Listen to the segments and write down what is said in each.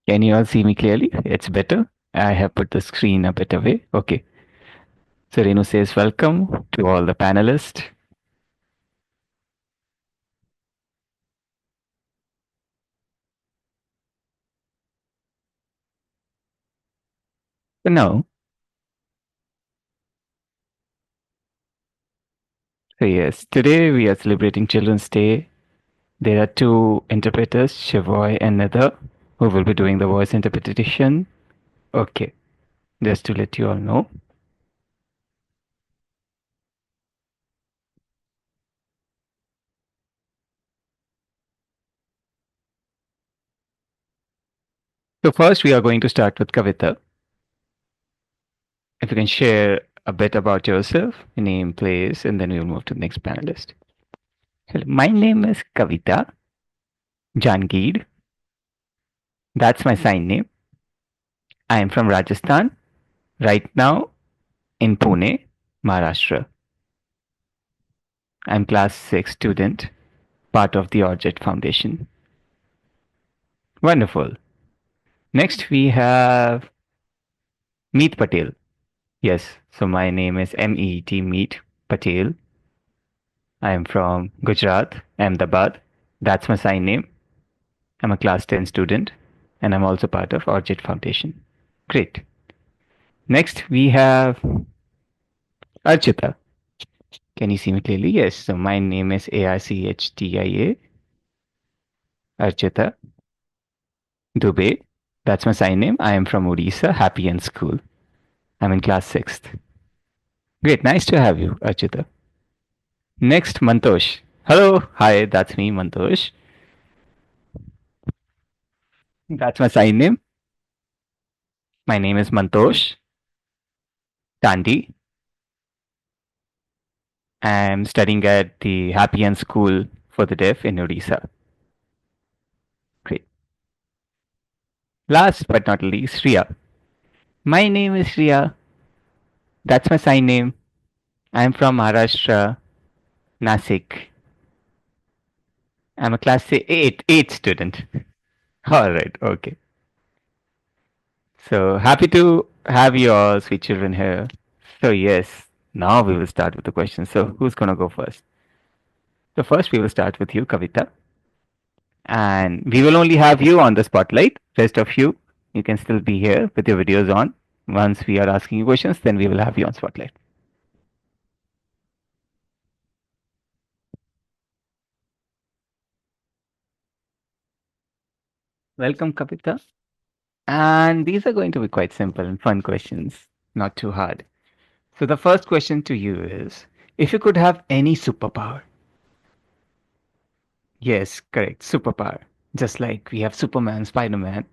Can you all see me clearly? It's better. I have put the screen a bit away. Okay. So Renu says welcome to all the panelists. So now, so yes, today we are celebrating Children's Day. There are two interpreters, Shavoy and Nether, who will be doing the voice interpretation. Okay, just to let you all know. So first we are going to start with Kavita. If you can share a bit about yourself, name, place, and then we will move to the next panelist. Hello, my name is Kavita Jangir. That's my sign name. I am from Rajasthan, right now in Pune, Maharashtra. I'm class 6 student, part of the Archita Foundation. Wonderful. Next we have Meet Patel. Yes, so my name is MEET Meet Patel. I am from Gujarat, Ahmedabad. That's my sign name. I'm a class 10 student and I'm also part of Archita Foundation. Great. Next we have Archita. Can you see me clearly? Yes. So my name is Archtia Archita Dubey. That's my sign name. I am from Odisha, Happy and School. I'm in class 6th. Great. Nice to have you, Archita. Next, Mantosh. Hello. Hi. That's me, Mantosh. That's my sign name. My name is Mantosh Tandi. I'm studying at the Happy and School for the Deaf in Odisha. Great. Last but not least, Riya. My name is Riya. That's my sign name. I'm from Maharashtra, Nasik. I'm a class 8 student. All right, okay. So happy to have you all, sweet children, here. So yes, now we will start with the questions. So who's gonna go first? So first we will start with you, Kavita, and we will only have you on the spotlight. Rest of you, you can still be here with your videos on. Once we are asking you questions, then we will have you on spotlight. Welcome, Kavita. And these are going to be quite simple and fun questions, not too hard. So the first question to you is, if you could have any superpower. Yes, correct, superpower. Just like we have Superman, Spider-Man.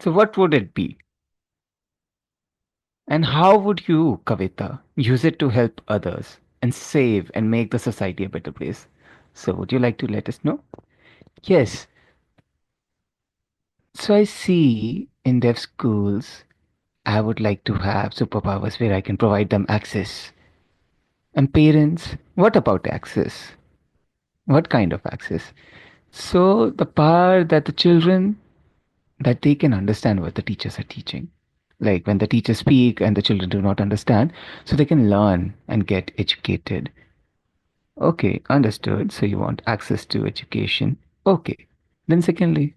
So what would it be? And how would you, Kavita, use it to help others and save and make the society a better place? So would you like to let us know? Yes. So I see in deaf schools, I would like to have superpowers where I can provide them access. And parents, what about access? What kind of access? So the power that the children that they can understand what the teachers are teaching. Like when the teachers speak and the children do not understand, so they can learn and get educated. Okay, understood. So you want access to education. Okay. Then secondly,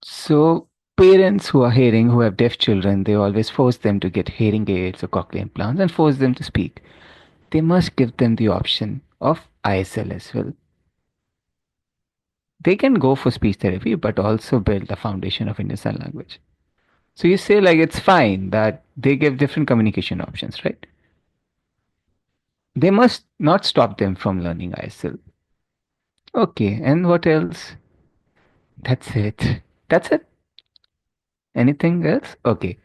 so parents who are hearing, who have deaf children, they always force them to get hearing aids or cochlear implants and force them to speak. They must give them the option of ISL as well. They can go for speech therapy, but also build the foundation of Indian Sign Language. So you say like it's fine that they give different communication options, right? They must not stop them from learning ISL. Okay, and what else? That's it. That's it. Anything else? Okay.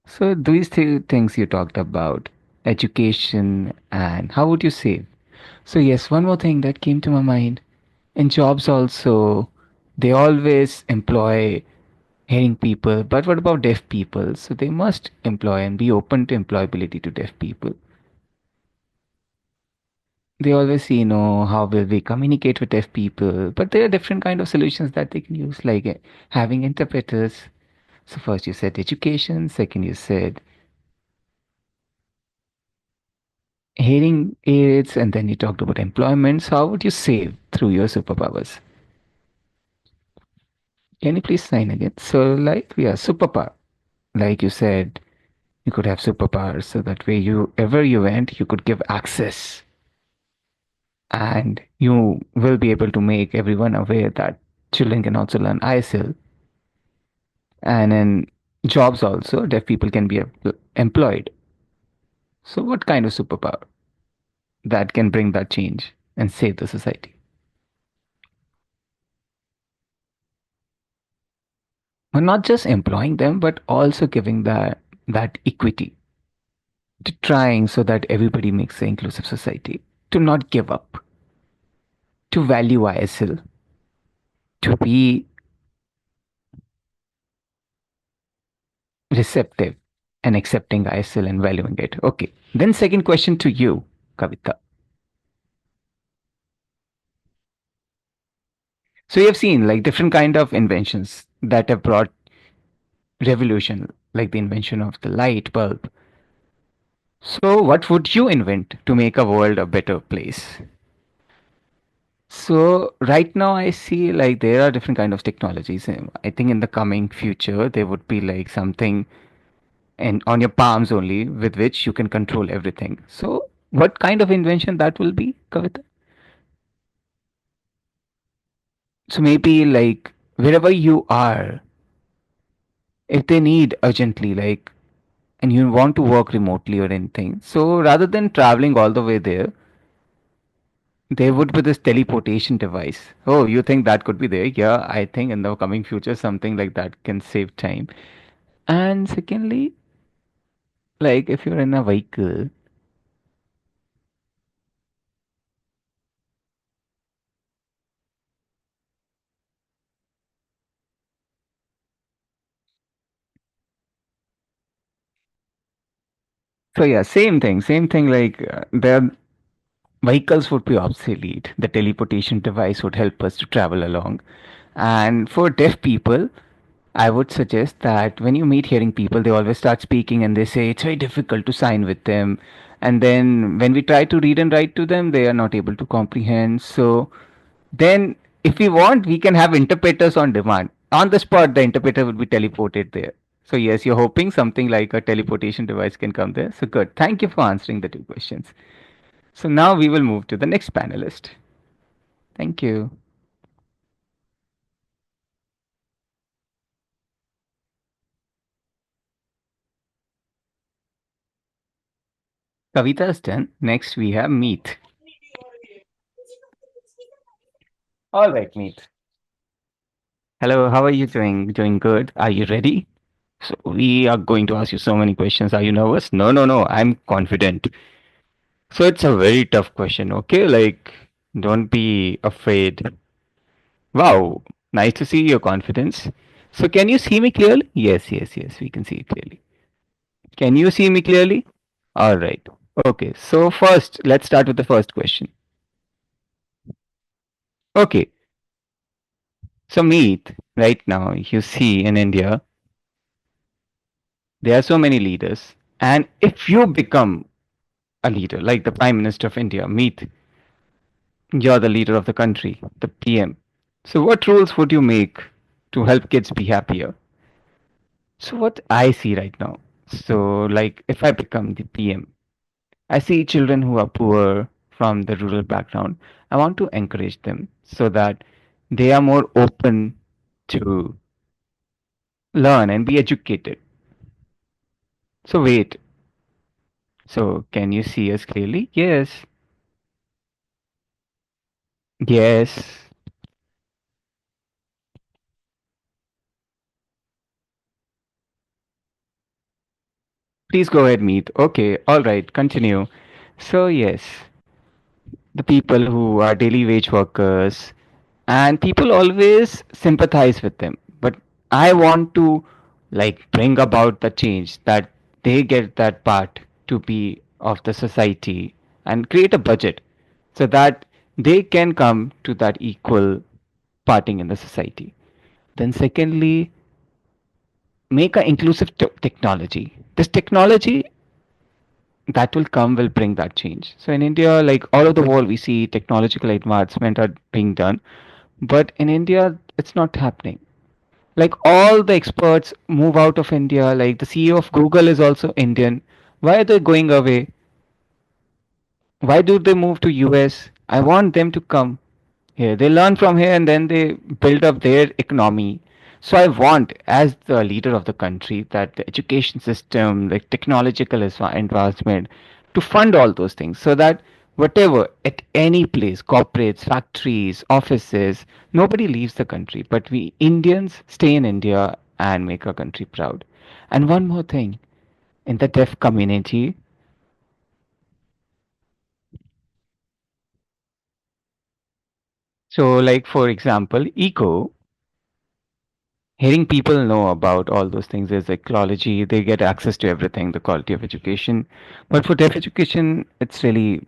So these two things you talked about, education and how would you save? So yes, one more thing that came to my mind. In jobs also, they always employ hearing people, but what about deaf people? So they must employ and be open to employability to deaf people. They always say, how will we communicate with deaf people? But there are different kind of solutions that they can use, like having interpreters. So first you said education, second you said hearing aids, and then you talked about employment. So how would you save through your superpowers? Can you please sign again? So like we are superpower. Like you said, you could have superpowers so that way you ever you went, you could give access and you will be able to make everyone aware that children can also learn ISL and in jobs also deaf people can be employed. So what kind of superpower that can bring that change and save the society? Well, not just employing them, but also giving that equity to trying so that everybody makes an inclusive society, to not give up, to value ISL, to be receptive and accepting ISL and valuing it. Okay. Then second question to you, Kavita. So you have seen like different kind of inventions that have brought revolution, like the invention of the light bulb. So what would you invent to make a world a better place? So right now I see like there are different kind of technologies. I think in the coming future there would be like something and on your palms only with which you can control everything. So what kind of invention that will be, Kavita? So maybe like wherever you are, if they need urgently, like, and you want to work remotely or anything, so rather than traveling all the way there, there would be this teleportation device. Oh, you think that could be there? Yeah, I think in the coming future something like that can save time. And secondly, like if you're in a vehicle, so yeah, same thing. Like the vehicles would be obsolete. The teleportation device would help us to travel along. And for deaf people, I would suggest that when you meet hearing people, they always start speaking and they say it's very difficult to sign with them. And then when we try to read and write to them, they are not able to comprehend. So then, if we want, we can have interpreters on demand. On the spot, the interpreter will be teleported there. So, yes, you're hoping something like a teleportation device can come there. So, good. Thank you for answering the two questions. So, now we will move to the next panelist. Thank you. Kavita is done. Next, we have Meet. All right, Meet. Hello, how are you doing? Doing good. Are you ready? So, we are going to ask you so many questions. Are you nervous? No, no, no. I'm confident. So, it's a very tough question, okay? Like, don't be afraid. Wow, nice to see your confidence. So, can you see me clearly? Yes, yes, yes, we can see it clearly. Can you see me clearly? All right. Okay, so first, let's start with the first question. Okay, so Meet, right now, you see in India, there are so many leaders. And if you become a leader, like the Prime Minister of India, Meet, you're the leader of the country, the PM. So, what rules would you make to help kids be happier? So, what I see right now, so like if I become the PM, I see children who are poor from the rural background. I want to encourage them so that they are more open to learn and be educated. So, wait, so can you see us clearly? Yes, yes. Please go ahead, Meet. Okay, all right, continue. So, yes, the people who are daily wage workers, and people always sympathize with them. But I want to like bring about the change that they get that part to be of the society and create a budget so that they can come to that equal parting in the society. Then, secondly, make a inclusive technology. This technology that will come will bring that change. So in India, like all over the world, we see technological advancement are being done, but in India, it's not happening. Like all the experts move out of India. Like the CEO of Google is also Indian. Why are they going away? Why do they move to US? I want them to come here. They learn from here and then they build up their economy. So I want, as the leader of the country, that the education system, the technological advancement, to fund all those things so that whatever at any place, corporates, factories, offices, nobody leaves the country, but we Indians stay in India and make our country proud. And one more thing, in the deaf community, so like for example, eco, hearing people know about all those things, there's ecology, they get access to everything, the quality of education. But for deaf education, it's really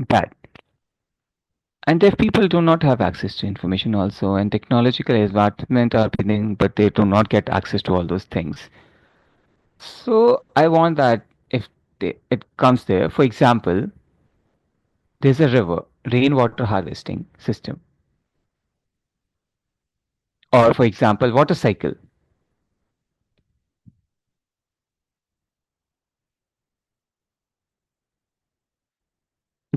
bad. And deaf people do not have access to information also, and technological advancement are beginning, but they do not get access to all those things. So I want that if it comes there, for example, there's a river, rainwater harvesting system, or for example, water cycle.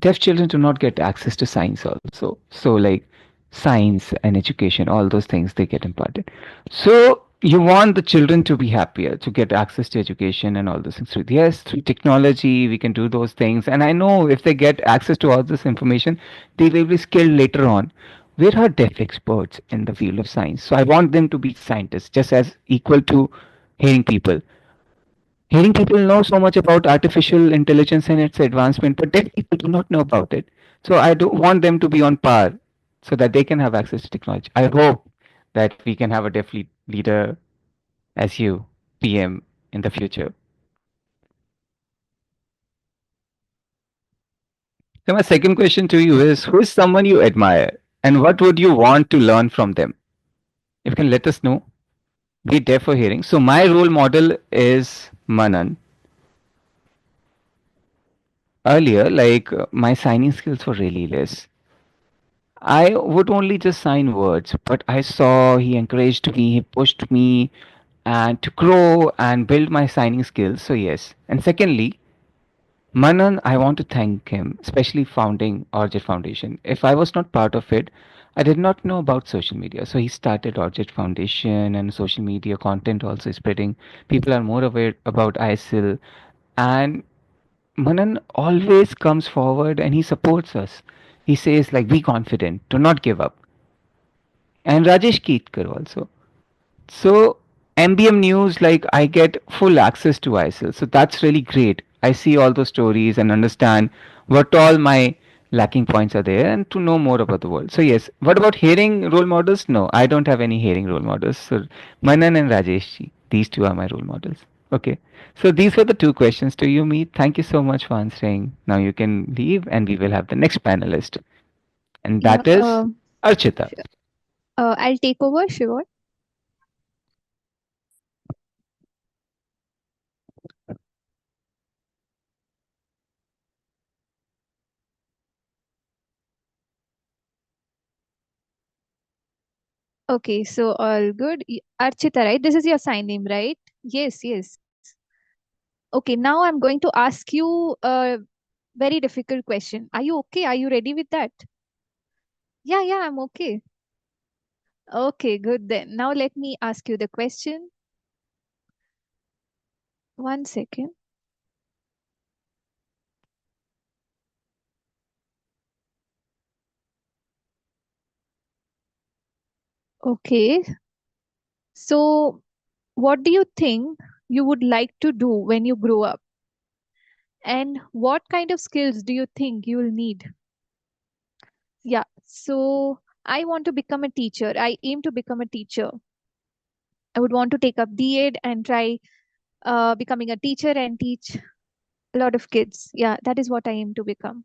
Deaf children do not get access to science also. So like science and education, all those things they get imparted. So you want the children to be happier, to get access to education and all those things. Yes, through technology we can do those things. And I know if they get access to all this information, they will be skilled later on. Where are deaf experts in the field of science? So I want them to be scientists, just as equal to hearing people. Hearing people know so much about artificial intelligence and its advancement, but deaf people do not know about it. So I do want them to be on par so that they can have access to technology. I hope that we can have a deaf leader as you, PM, in the future. So my second question to you is, who is someone you admire and what would you want to learn from them? If you can let us know, be it deaf or hearing. So my role model is Manan. Earlier, my signing skills were really less. I would only just sign words, but I saw he encouraged me, he pushed me and to grow and build my signing skills. So yes. And secondly, Manan, I want to thank him, especially founding Orchid Foundation. If I was not part of it, I did not know about social media. So he started Orchid Foundation and social media content also is spreading. People are more aware about ISIL and Manan always comes forward and he supports us. He says like be confident, do not give up. And Rajesh Keetkar also. So MBM News, like I get full access to ISIL. So that's really great. I see all those stories and understand what all my lacking points are there and to know more about the world. So yes, what about hearing role models? No, I don't have any hearing role models. So Manan and Rajesh ji, these two are my role models. Okay. So these were the two questions to you, Meet. Thank you so much for answering. Now you can leave and we will have the next panelist. And Yeah, that is Archita. I'll take over, sure. Okay, so all good. Archita, right? This is your sign name, right? Yes, yes. Okay, now I'm going to ask you a very difficult question. Are you okay? Are you ready with that? Yeah, yeah, I'm okay. Okay, good then. Now let me ask you the question. One second. Okay, so what do you think you would like to do when you grow up? And what kind of skills do you think you will need? Yeah, so I want to become a teacher. I aim to become a teacher. I would want to take up D.Ed and try becoming a teacher and teach a lot of kids. Yeah, that is what I aim to become.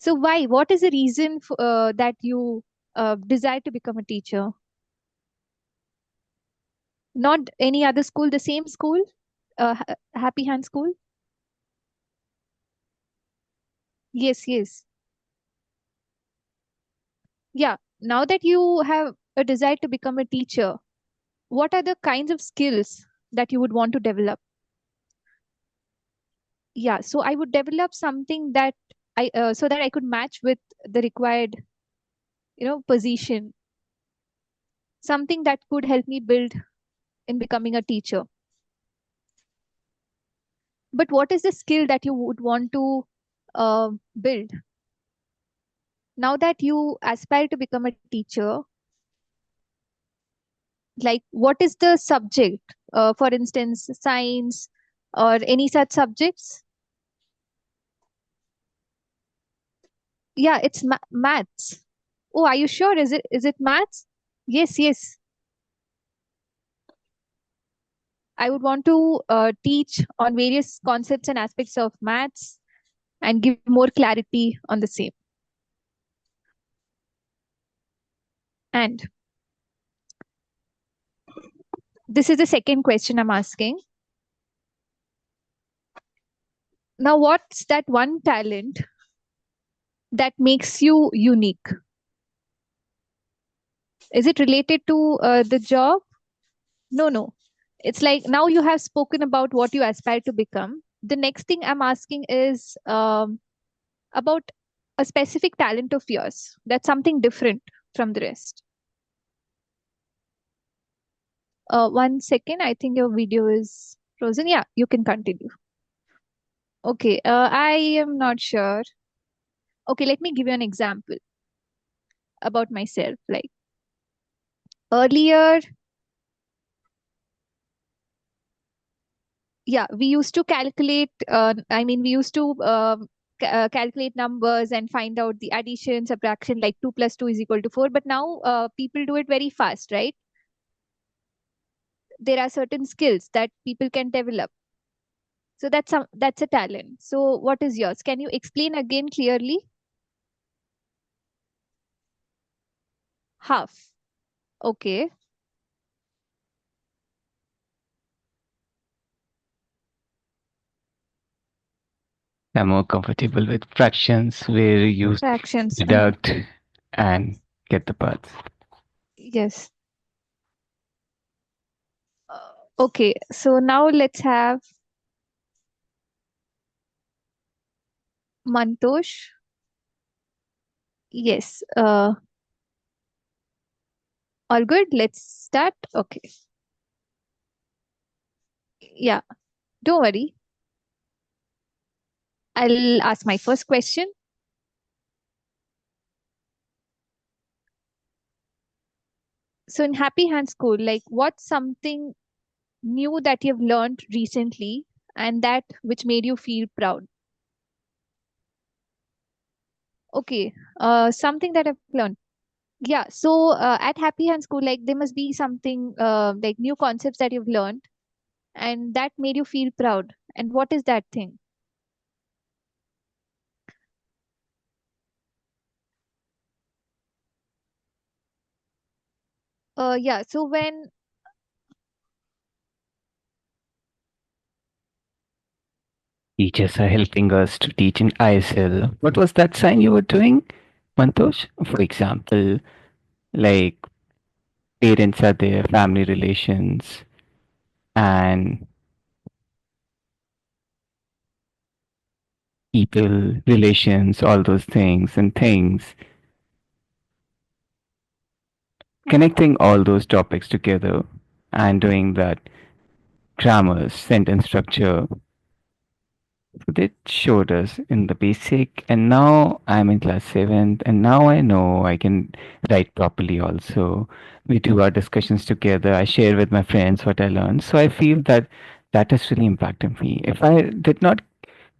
So why? What is the reason that you desire to become a teacher? Not any other school, the same school, Happy Hand School? Yes, yes. Yeah. Now that you have a desire to become a teacher, what are the kinds of skills that you would want to develop? Yeah. So I would develop something that so that I could match with the required, position, something that could help me build in becoming a teacher. But what is the skill that you would want to build? Now that you aspire to become a teacher, like what is the subject? For instance, science or any such subjects? Yeah, it's maths. Oh, are you sure? Is it maths? Yes, yes. I would want to teach on various concepts and aspects of maths and give more clarity on the same. And this is the second question I'm asking. Now, what's that one talent that makes you unique? Is it related to the job? No, no. It's like now you have spoken about what you aspire to become. The next thing I'm asking is about a specific talent of yours that's something different from the rest. 1 second. I think your video is frozen. Yeah, you can continue. Okay, I am not sure. Okay, let me give you an example about myself. Like earlier, yeah, we used to calculate, we used to calculate numbers and find out the addition, subtraction, like 2 plus 2 is equal to 4. But now people do it very fast, right? There are certain skills that people can develop. So that's a talent. So what is yours? Can you explain again clearly? Half. Okay. I'm more comfortable with fractions where you Fractions. deduct and get the parts. Yes. Okay. So now let's have Mantosh. Yes. All good. Let's start. Okay. Yeah. Don't worry. I'll ask my first question. So in Happy Hand School, like what's something new that you've learned recently and that which made you feel proud? Okay. Something that I've learned. Yeah. So at Happy Hand School, like there must be something like new concepts that you've learned and that made you feel proud. And what is that thing? Yeah. So when Teachers are helping us to teach in ISL. What was that sign you were doing, Mantosh? For example, like parents are there, family relations, and people relations, all those things and things. Connecting all those topics together and doing that grammar, sentence structure. So they showed us in the basic, and now I'm in class 7th, and now I know I can write properly also. We do our discussions together. I share with my friends what I learned. So I feel that that has really impacted me. If I did not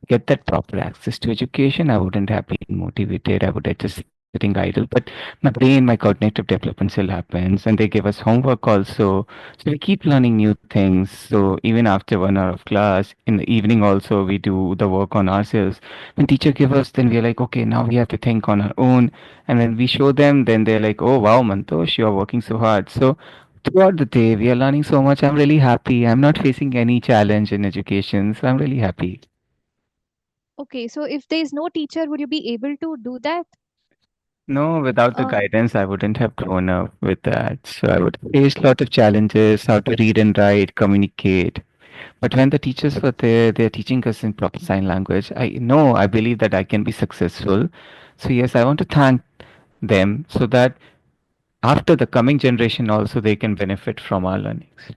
get that proper access to education, I wouldn't have been motivated. I would have just sitting idle, but my brain, my cognitive development still happens, and they give us homework also. So we keep learning new things. So even after 1 hour of class, in the evening also we do the work on ourselves. When teacher give us, then we are like, okay, now we have to think on our own. And when we show them, then they're like, oh wow, Mantosh, you are working so hard. So throughout the day, we are learning so much. I'm really happy. I'm not facing any challenge in education, so I'm really happy. Okay, so if there is no teacher, would you be able to do that? No, without the Uh, guidance, I wouldn't have grown up with that. So I would face a lot of challenges, how to read and write, communicate. But when the teachers were there, they're teaching us in proper sign language. I know, I believe that I can be successful. So yes, I want to thank them so that after the coming generation also they can benefit from our learnings.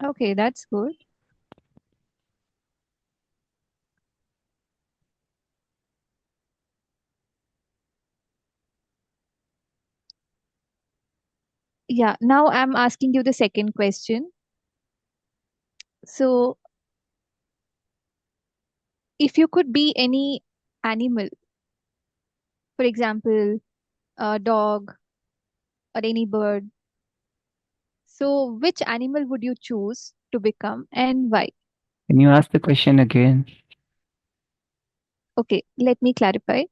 okay, that's good. Yeah, now I'm asking you the second question. So, if you could be any animal, for example, a dog or any bird, so which animal would you choose to become and why? Can you ask the question again? Okay, let me clarify.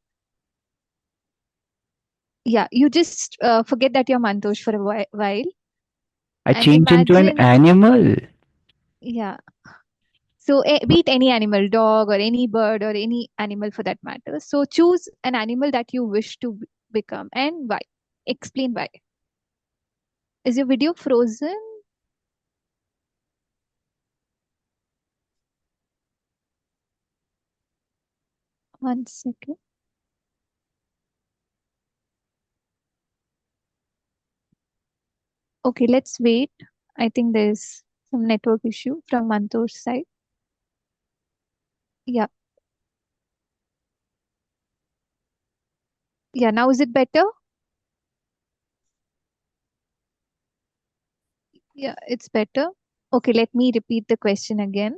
Yeah, you just forget that you're Mantosh for a while I and changed into an imagine, animal. yeah. So, be it any animal, dog or any bird or any animal for that matter. So, choose an animal that you wish to become and why. Explain why. Is your video frozen? One second. Okay, let's wait. I think there's some network issue from Mantosh's side. Yeah, yeah. Now is it better? Yeah, it's better. Okay, let me repeat the question again.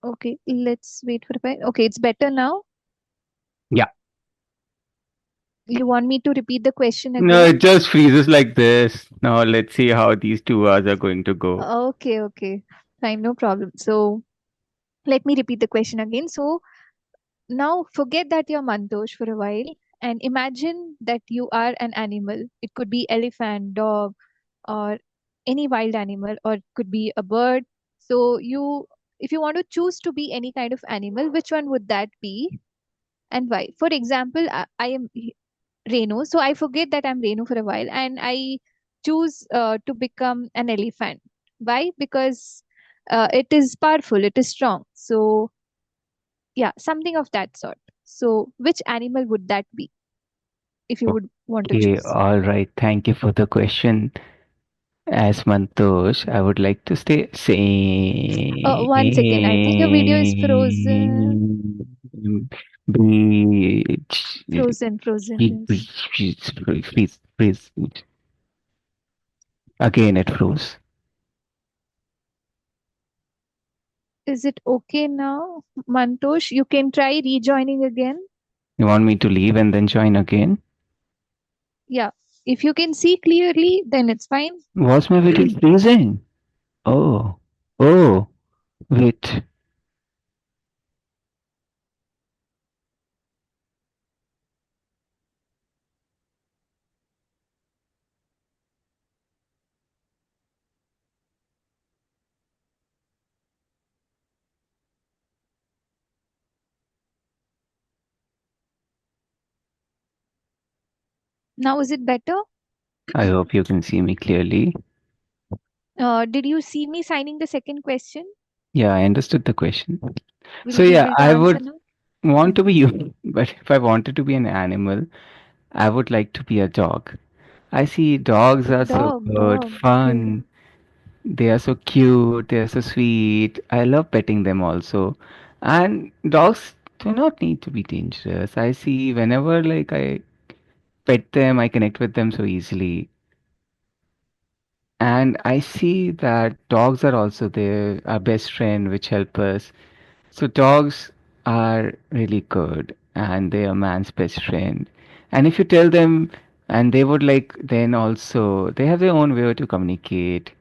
Okay, let's wait for a bit. Okay, it's better now. Yeah. You want me to repeat the question No, again? it just freezes like this. Now let's see how these 2 hours are going to go. Okay, okay. Fine, no problem. So let me repeat the question again. So now forget that you're Mantosh for a while and imagine that you are an animal. It could be elephant, dog, or any wild animal, or it could be a bird. So if you want to choose to be any kind of animal, which one would that be and why? For example, I am Renu, so I forget that I'm Renu for a while and I choose to become an elephant. Why? Because it is powerful, it is strong. So yeah, something of that sort. So which animal would that be if you would want to Okay, choose? all right. Thank you for the question. As Mantosh, I would like to stay One second, I think your video is frozen. same. Breach. Frozen, yes. Freeze. Again, it froze. Is it okay now? Mantosh, you can try rejoining again. You want me to leave and then join again? Yeah. If you can see clearly, then it's fine. Was my video freezing? Oh, oh, wait. Now is it better? I hope you can see me clearly. Did you see me signing the second question? Yeah, I understood the question. Will So you be yeah, able to I answer would now? want to be you, but if I wanted to be an animal, I would like to be a dog. I see dogs are so good, Dog. Okay. fun. They are so cute, they are so sweet. I love petting them also. And dogs do not need to be dangerous. I see whenever like I pet them, I connect with them so easily. And I see that dogs are also there, our best friend, which help us. So dogs are really good. and they are man's best friend. And if you tell them, and they would like, then also they have their own way to communicate.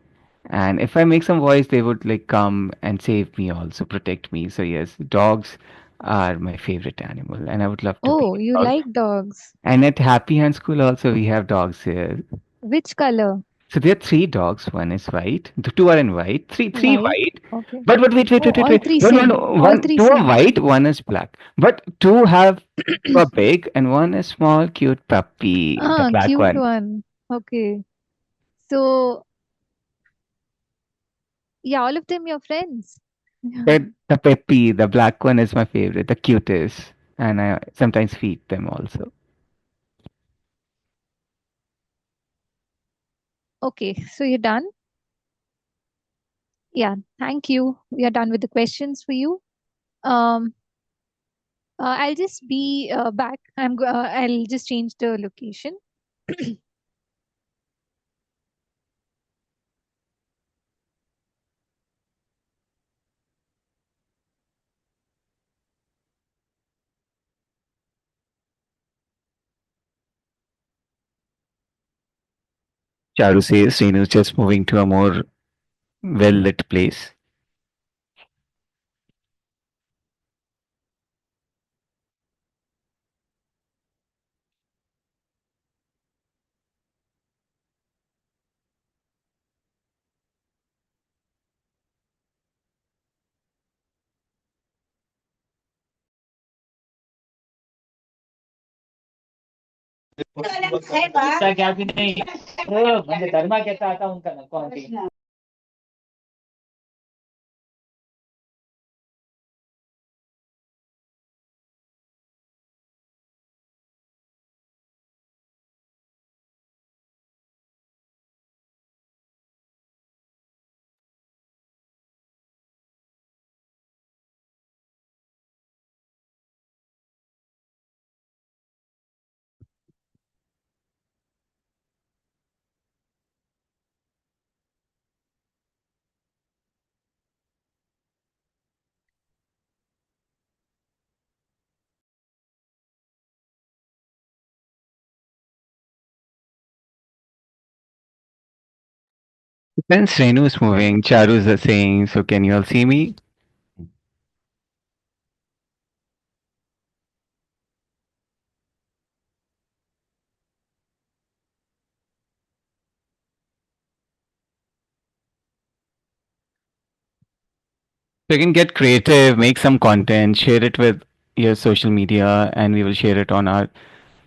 And if I make some voice, they would like come and save me, also protect me. So yes, dogs are my favorite animal, and I would love to be Oh, you a dog. like dogs. And at Happy Hand School also we have dogs here. Which color? So there are three dogs. One is white. The two are in white. Three White. white. Okay. But wait, wait, Oh, wait, wait, all wait. three One, same. one, All one. three Two are same. white. One is black. But two have two are big, and one is small, cute puppy. The Ah, black cute one. one. Okay. So, yeah, all of them your friends. The Peppy, the black one is my favorite, the cutest, and I sometimes feed them also. Okay, so you're done? Yeah, thank you. We are done with the questions for you. Um, I'll just be back. I'll just change the location. Charu says Renu is just moving to a more well lit place. Since Renu is moving, Charu is saying, so can you all see me? So you can get creative, make some content, share it with your social media, and we will share it on our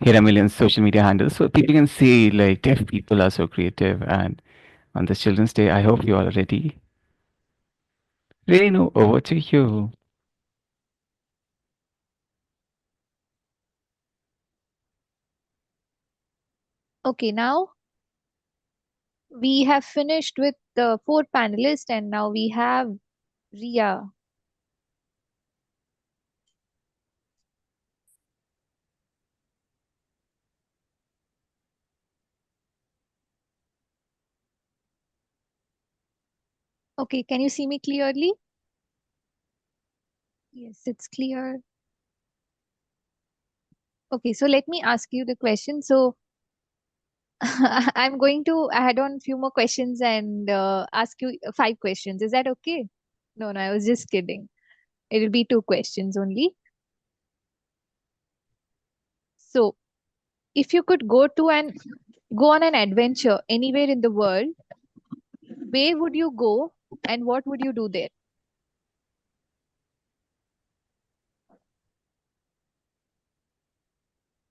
Hera Millions social media handles so people can see like deaf people are so creative. And on this Children's Day, I hope you all are ready. Renu, over to you. Okay, now we have finished with the four panelists, and now we have Ria. Okay, can you see me clearly? Yes, it's clear. Okay, so let me ask you the question. So I'm going to add on few more questions and ask you five questions. Is that okay? No, no, I was just kidding. It will be two questions only. So, if you could go on an adventure anywhere in the world, where would you go and what would you do there?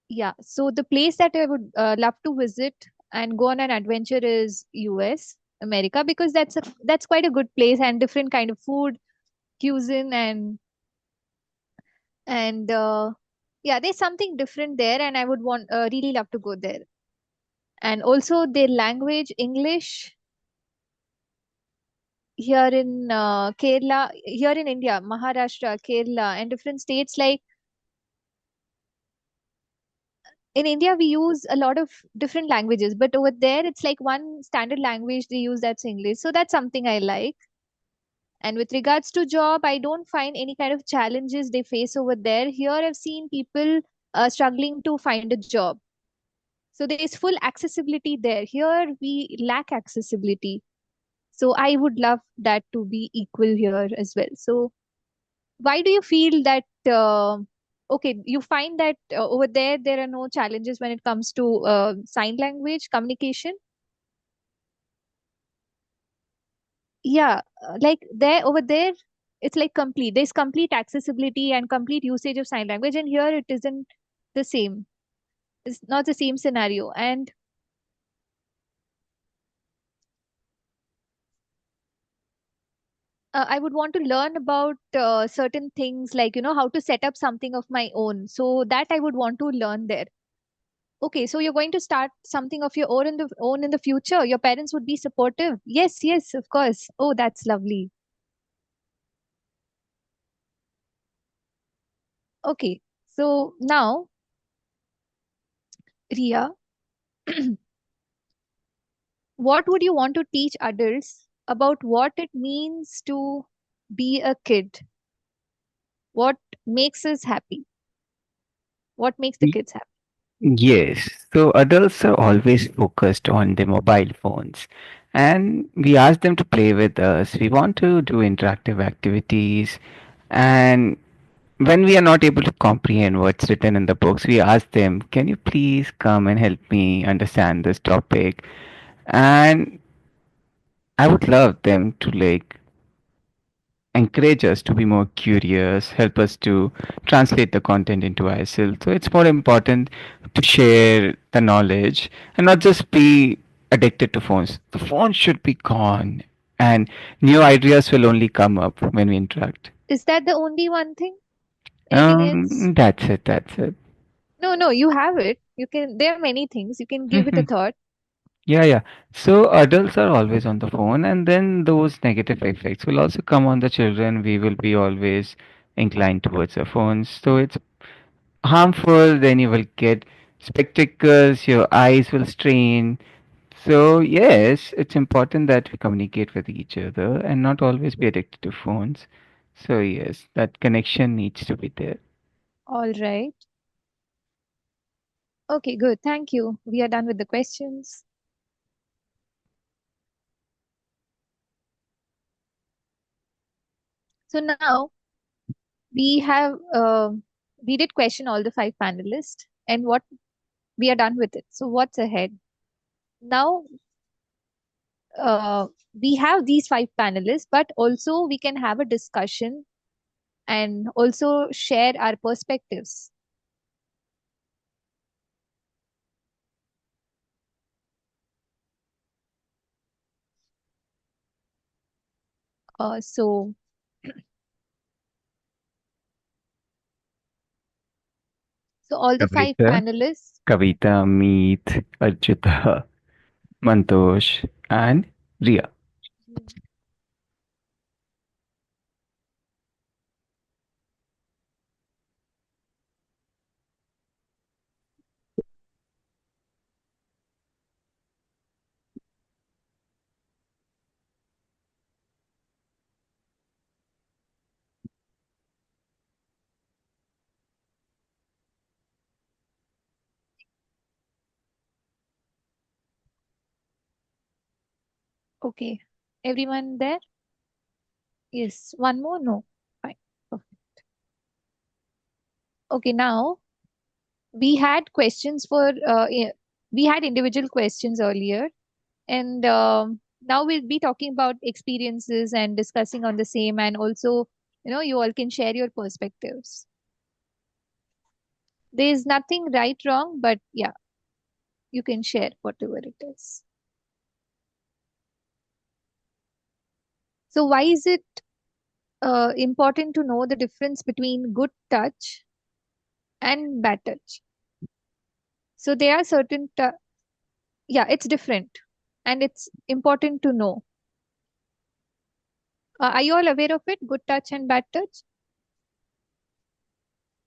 Yeah, so the place that I would love to visit and go on an adventure is US, America, because that's quite a good place and different kind of food, cuisine, and yeah, there's something different there, and I would want really love to go there. And also their language, English, here in Kerala, here in India, Maharashtra, Kerala, and different states like in India, we use a lot of different languages, but over there, it's like one standard language they use, that's English. So that's something I like. And with regards to job, I don't find any kind of challenges they face over there. Here, I've seen people struggling to find a job. So there is full accessibility there. Here, we lack accessibility. So I would love that to be equal here as well. So why do you feel that? Okay, you find that over there are no challenges when it comes to sign language communication. Yeah, like there over there, it's like complete. There's complete accessibility and complete usage of sign language, and here it isn't the same. It's not the same scenario. And I would want to learn about certain things, like how to set up something of my own. So that I would want to learn there. Okay, so you're going to start something of your own in the future. Your parents would be supportive. Yes, yes, of course. Oh, that's lovely. Okay, so now, Ria, what would you want to teach adults about what it means to be a kid? What makes us happy? What makes the Y- kids happy? Yes, so adults are always focused on their mobile phones, and we ask them to play with us. We want to do interactive activities, and when we are not able to comprehend what's written in the books, we ask them, "Can you please come and help me understand this topic?" And I would love them to encourage us to be more curious, help us to translate the content into ourselves. So it's more important to share the knowledge and not just be addicted to phones. The phone should be gone, and new ideas will only come up when we interact. Is that the only one thing? Anything else? That's it. That's it. No, no, you have it. You can, there are many things. You can give it a thought. Yeah, yeah. So adults are always on the phone, and then those negative effects will also come on the children. We will be always inclined towards the phones. So it's harmful. Then you will get spectacles, your eyes will strain. So, yes, it's important that we communicate with each other and not always be addicted to phones. So, yes, that connection needs to be there. All right. Okay, good. Thank you. We are done with the questions. So now we have we did question all the five panelists, and what we are done with it. So what's ahead? Now we have these five panelists, but also we can have a discussion and also share our perspectives. So all the five Kavita, panelists. Kavita, Meet, Archita, Mantosh, and Ria. Okay, everyone there? Yes. One more? No. Fine. Perfect. Okay, now we had questions for we had individual questions earlier, and now we'll be talking about experiences and discussing on the same, and also you all can share your perspectives. There is nothing right wrong, but yeah, you can share whatever it is. So why is it important to know the difference between good touch and bad touch? So there are yeah, it's different, and it's important to know. Are you all aware of it? Good touch and bad touch?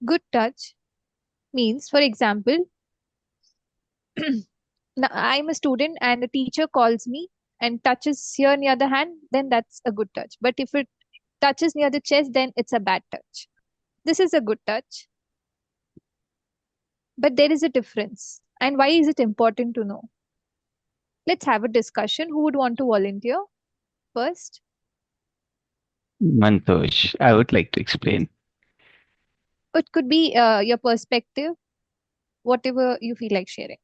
Good touch means, for example, now I'm a student and the teacher calls me and touches here near the hand, then that's a good touch. But if it touches near the chest, then it's a bad touch. This is a good touch, but there is a difference. And why is it important to know? Let's have a discussion. Who would want to volunteer first? Mantosh, I would like to explain. It could be your perspective, whatever you feel like sharing.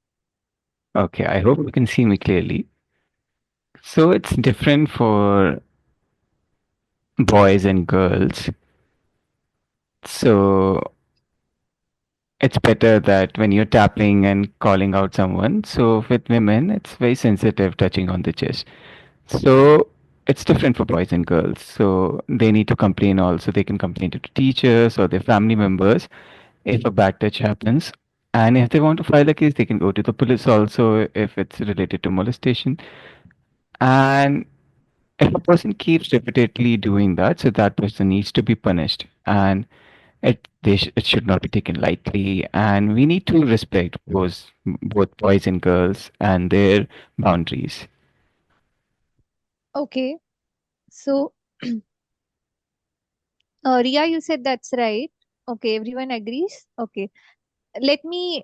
Okay, I hope you can see me clearly. So it's different for boys and girls. So it's better that when you're tapping and calling out someone. So with women, it's very sensitive touching on the chest. So it's different for boys and girls. So they need to complain also. They can complain to the teachers or their family members if a bad touch happens. And if they want to file a case, they can go to the police also if it's related to molestation. And if a person keeps repeatedly doing that, so that person needs to be punished. And it should not be taken lightly. And we need to respect both boys and girls and their boundaries. Okay, so Ria, you said that's right. Okay, everyone agrees. Okay, let me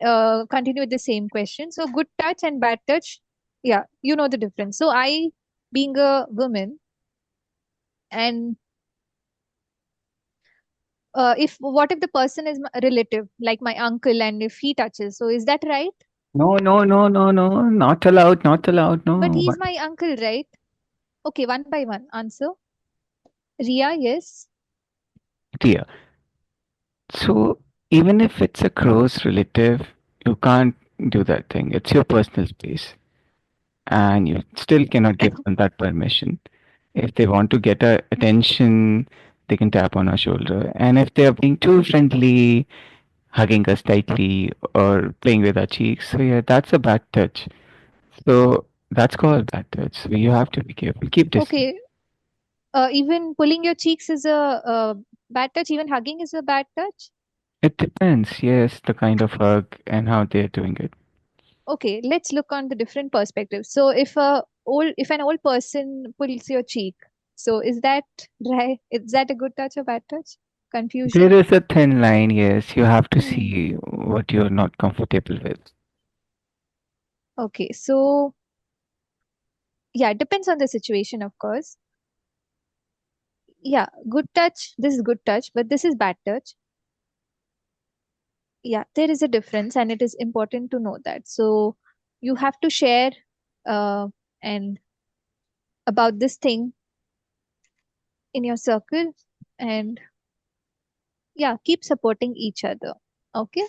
continue with the same question. So, good touch and bad touch, yeah, you know the difference. So, I, being a woman, and if what if the person is a relative, like my uncle, and if he touches, so is that right? No, no, no, no, no, not allowed, not allowed, But no. he's my uncle, right? Okay, one by one. Answer. Ria, yes. Dear. So even if it's a close relative, you can't do that thing. It's your personal space, and you still cannot give them that permission. If they want to get our attention, they can tap on our shoulder. And if they are being too friendly, hugging us tightly or playing with our cheeks, so yeah, that's a bad touch. So that's called bad touch. So you have to be careful. Keep distance. Okay, even pulling your cheeks is a bad touch. Even hugging is a bad touch. It depends, yes, the kind of hug and how they're doing it. Okay, let's look on the different perspectives. So if an old person pulls your cheek, so is that right? Is that a good touch or bad touch? There Confusion? is a thin line, yes. You have to Hmm. see what you're not comfortable with. Okay, so yeah, it depends on the situation, of course. Yeah, good touch. This is good touch, but this is bad touch. Yeah, there is a difference, and it is important to know that. So you have to share uh, and about this thing in your circle, and yeah, keep supporting each other. Okay.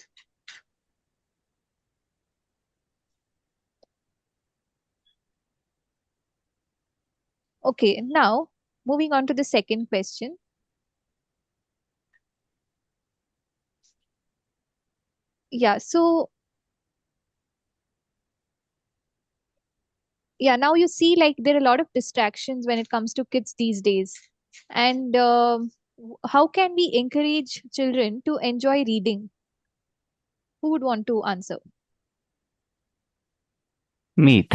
Okay, now moving on to the second question. Yeah, so yeah, now you see like there are a lot of distractions when it comes to kids these days. And how can we encourage children to enjoy reading? Who would want to answer? Meet.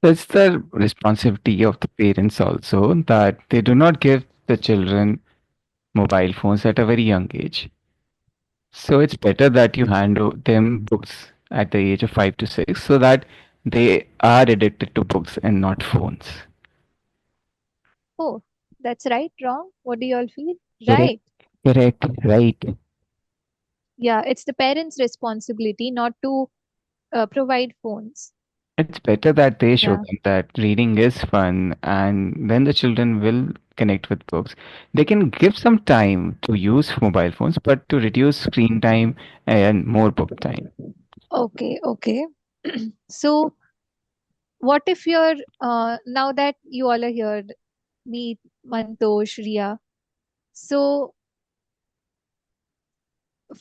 It's the responsibility of the parents also that they do not give the children mobile phones at a very young age. So it's better that you them books at the age of 5 to 6 so that they are addicted to books and not phones. Oh, that's right, wrong? What do you all feel? Correct, Right. correct, right. Yeah, it's the parents' responsibility not to provide phones. It's better that they show Yeah. them that reading is fun and then the children will connect with books. They can give some time to use mobile phones, but to reduce screen time and more book time. Okay, okay. So, what if you're now that you all are here, me, Mantosh, Ria. So,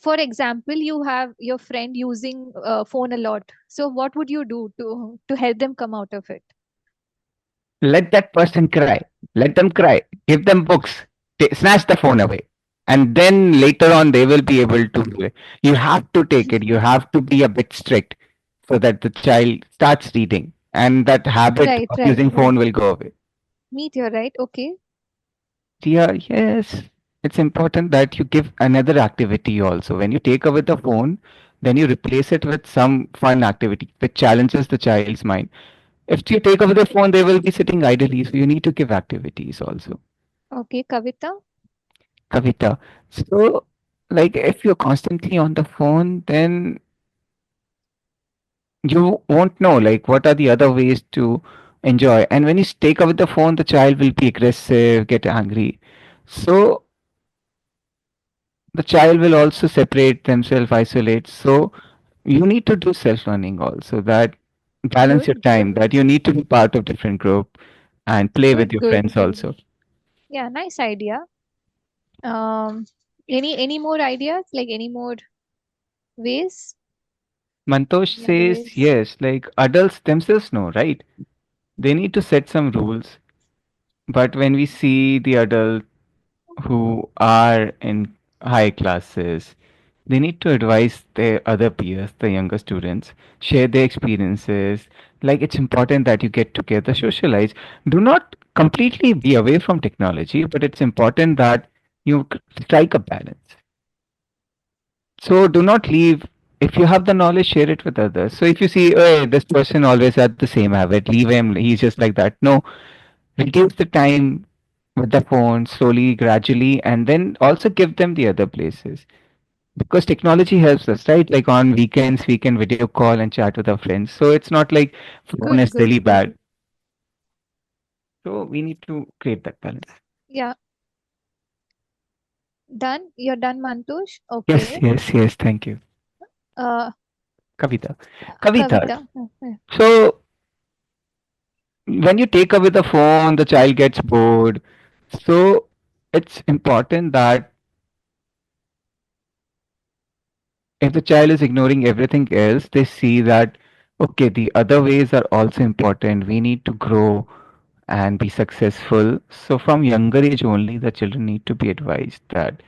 for example, you have your friend using phone a lot. So, what would you do to help them come out of it? Let that person cry. Let them cry. Give them books. Snatch the phone away. And then later on, they will be able to do it. You have to take it. You have to be a bit strict so that the child starts reading. and that habit Right, of right, using right. phone will go away. Meteor, right? Okay. Yeah, yes. It's important that you give another activity also. When you take away the phone, then you replace it with some fun activity which challenges the child's mind. If you take away the phone, they will be sitting idly. So you need to give activities also. Okay, Kavita. Kavita. So, like, if you're constantly on the phone, then you won't know, like, what are the other ways to enjoy. And when you take away the phone, the child will be aggressive, get angry. So, the child will also separate themselves, isolate. So, you need to do self learning also, that balance your Good, time, good, that you need to be part of different group and play with good, your good, friends good. also. Yeah, nice idea. Um, any more ideas? Like any more ways? Mantosh Any other says ways? yes, like adults themselves know, right? They need to set some rules. But when we see the adults who are in high classes, they need to advise their other peers, the younger students, share their experiences. Like, it's important that you get together, socialize. Do not completely be away from technology, but it's important that you strike a balance. So do not leave. If you have the knowledge, share it with others. So if you see, hey, this person always had the same habit, leave him. He's just like that. No, reduce the time with the phone slowly, gradually, and then also give them the other places. Because technology helps us, right? Like on weekends, we can video call and chat with our friends. So it's not like phone Good, is really good, good. bad. So we need to create that balance. Yeah, done. You're done, Mantush. Yes, Okay. yes, yes. Thank you. Uh, Kavita. Kavita. Kavita. So when you take away the phone, the child gets bored. So it's important that if the child is ignoring everything else, they see that, okay, the other ways are also important. We need to grow and be successful. So from younger age only, the children need to be advised that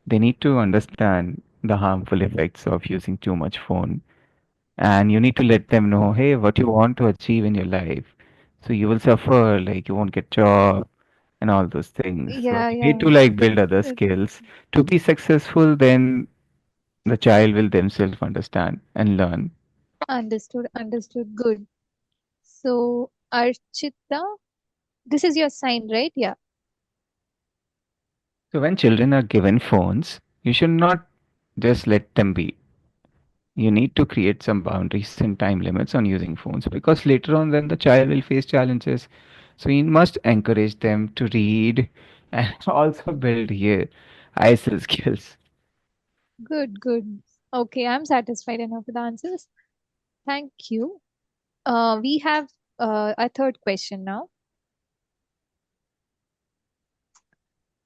they need to understand the harmful effects of using too much phone. And you need to let them know, hey, what you want to achieve in your life. So you will suffer, like you won't get job and all those things. So Yeah, you need yeah. to like build other Good. skills to be successful. Then the child will themselves understand and learn. Understood, understood. Good. So, Archita, this is your sign, right? Yeah. So when children are given phones, you should not just let them be. You need to create some boundaries and time limits on using phones, because later on then the child will face challenges. So you must encourage them to read and also build here ISL skills. Good, good. Okay, I'm satisfied enough with the answers. Thank you. We have a third question now.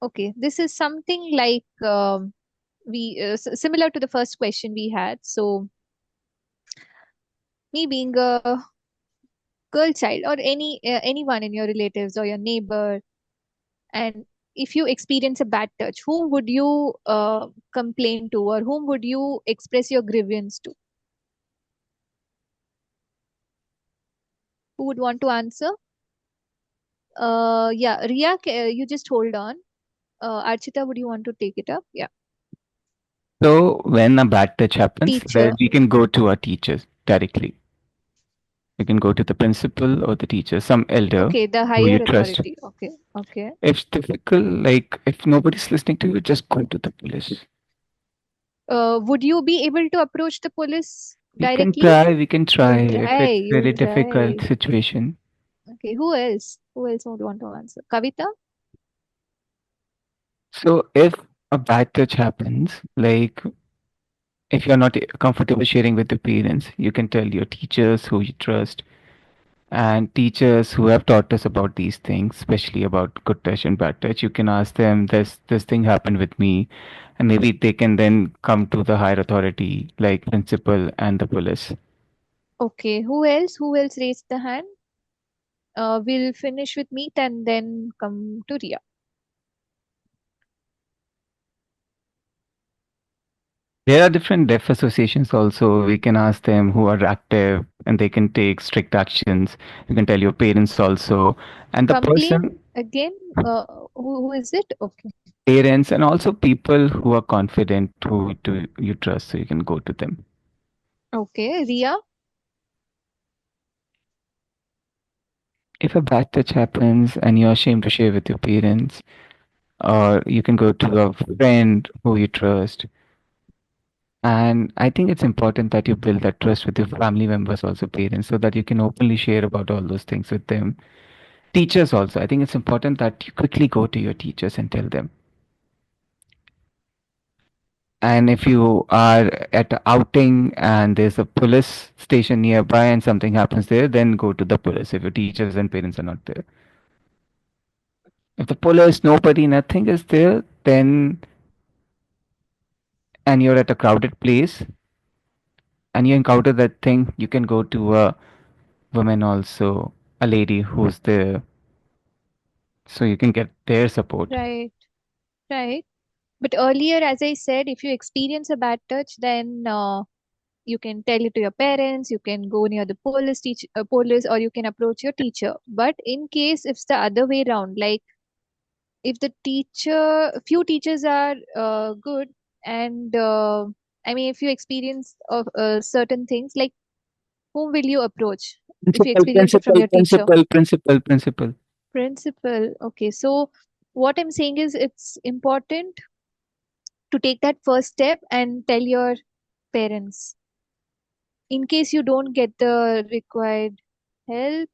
Okay, this is something like similar to the first question we had. So, me being a girl child or anyone in your relatives or your neighbor, and if you experience a bad touch, whom would you complain to, or whom would you express your grievance to? Who would want to answer? Yeah, Ria, you just hold on. Archita, would you want to take it up? Yeah. So when a bad touch happens, then Teacher. we can go to our teachers directly. You can go to the principal or the teacher, some elder Okay, the who higher you trust. authority. Okay, okay. If it's difficult, like if nobody's listening to you, just go to the police. Would you be able to approach the police directly? We can try You'll if try, it's you'll really difficult try. situation. Okay, who else? Who else would want to answer? Kavita? So if a bad touch happens, like if you're not comfortable sharing with the parents, you can tell your teachers who you trust and teachers who have taught us about these things, especially about good touch and bad touch. You can ask them, this thing happened with me, and maybe they can then come to the higher authority like principal and the police. Okay, who else? Who else raised the hand? We'll finish with Meet and then come to Ria. There are different deaf associations also. We can ask them who are active and they can take strict actions. You can tell your parents also. And the Complain person, again. Who is it? Okay. parents, and also people who are confident, who do you trust, so you can go to them. Okay. Ria. If a bad touch happens and you're ashamed to share with your parents, or you can go to a friend who you trust. And I think it's important that you build that trust with your family members, also parents, so that you can openly share about all those things with them. Teachers also. I think it's important that you quickly go to your teachers and tell them. And if you are at a outing and there's a police station nearby and something happens there, then go to the police if your teachers and parents are not there. If the police, nobody, nothing is there, then and you're at a crowded place and you encounter that thing, you can go to a woman also, a lady who's there, so you can get their support. Right. Right. But earlier, as I said, if you experience a bad touch, then you can tell it to your parents, you can go near the police, or you can approach your teacher. But in case if it's the other way around, like if the teacher, few teachers are good, and I mean, if you experience of certain things, like whom will you approach if you Principal, experience it from principal, your teacher? principal, principal, principal. Principal. Okay, so what I'm saying is it's important to take that first step and tell your parents. In case you don't get the required help,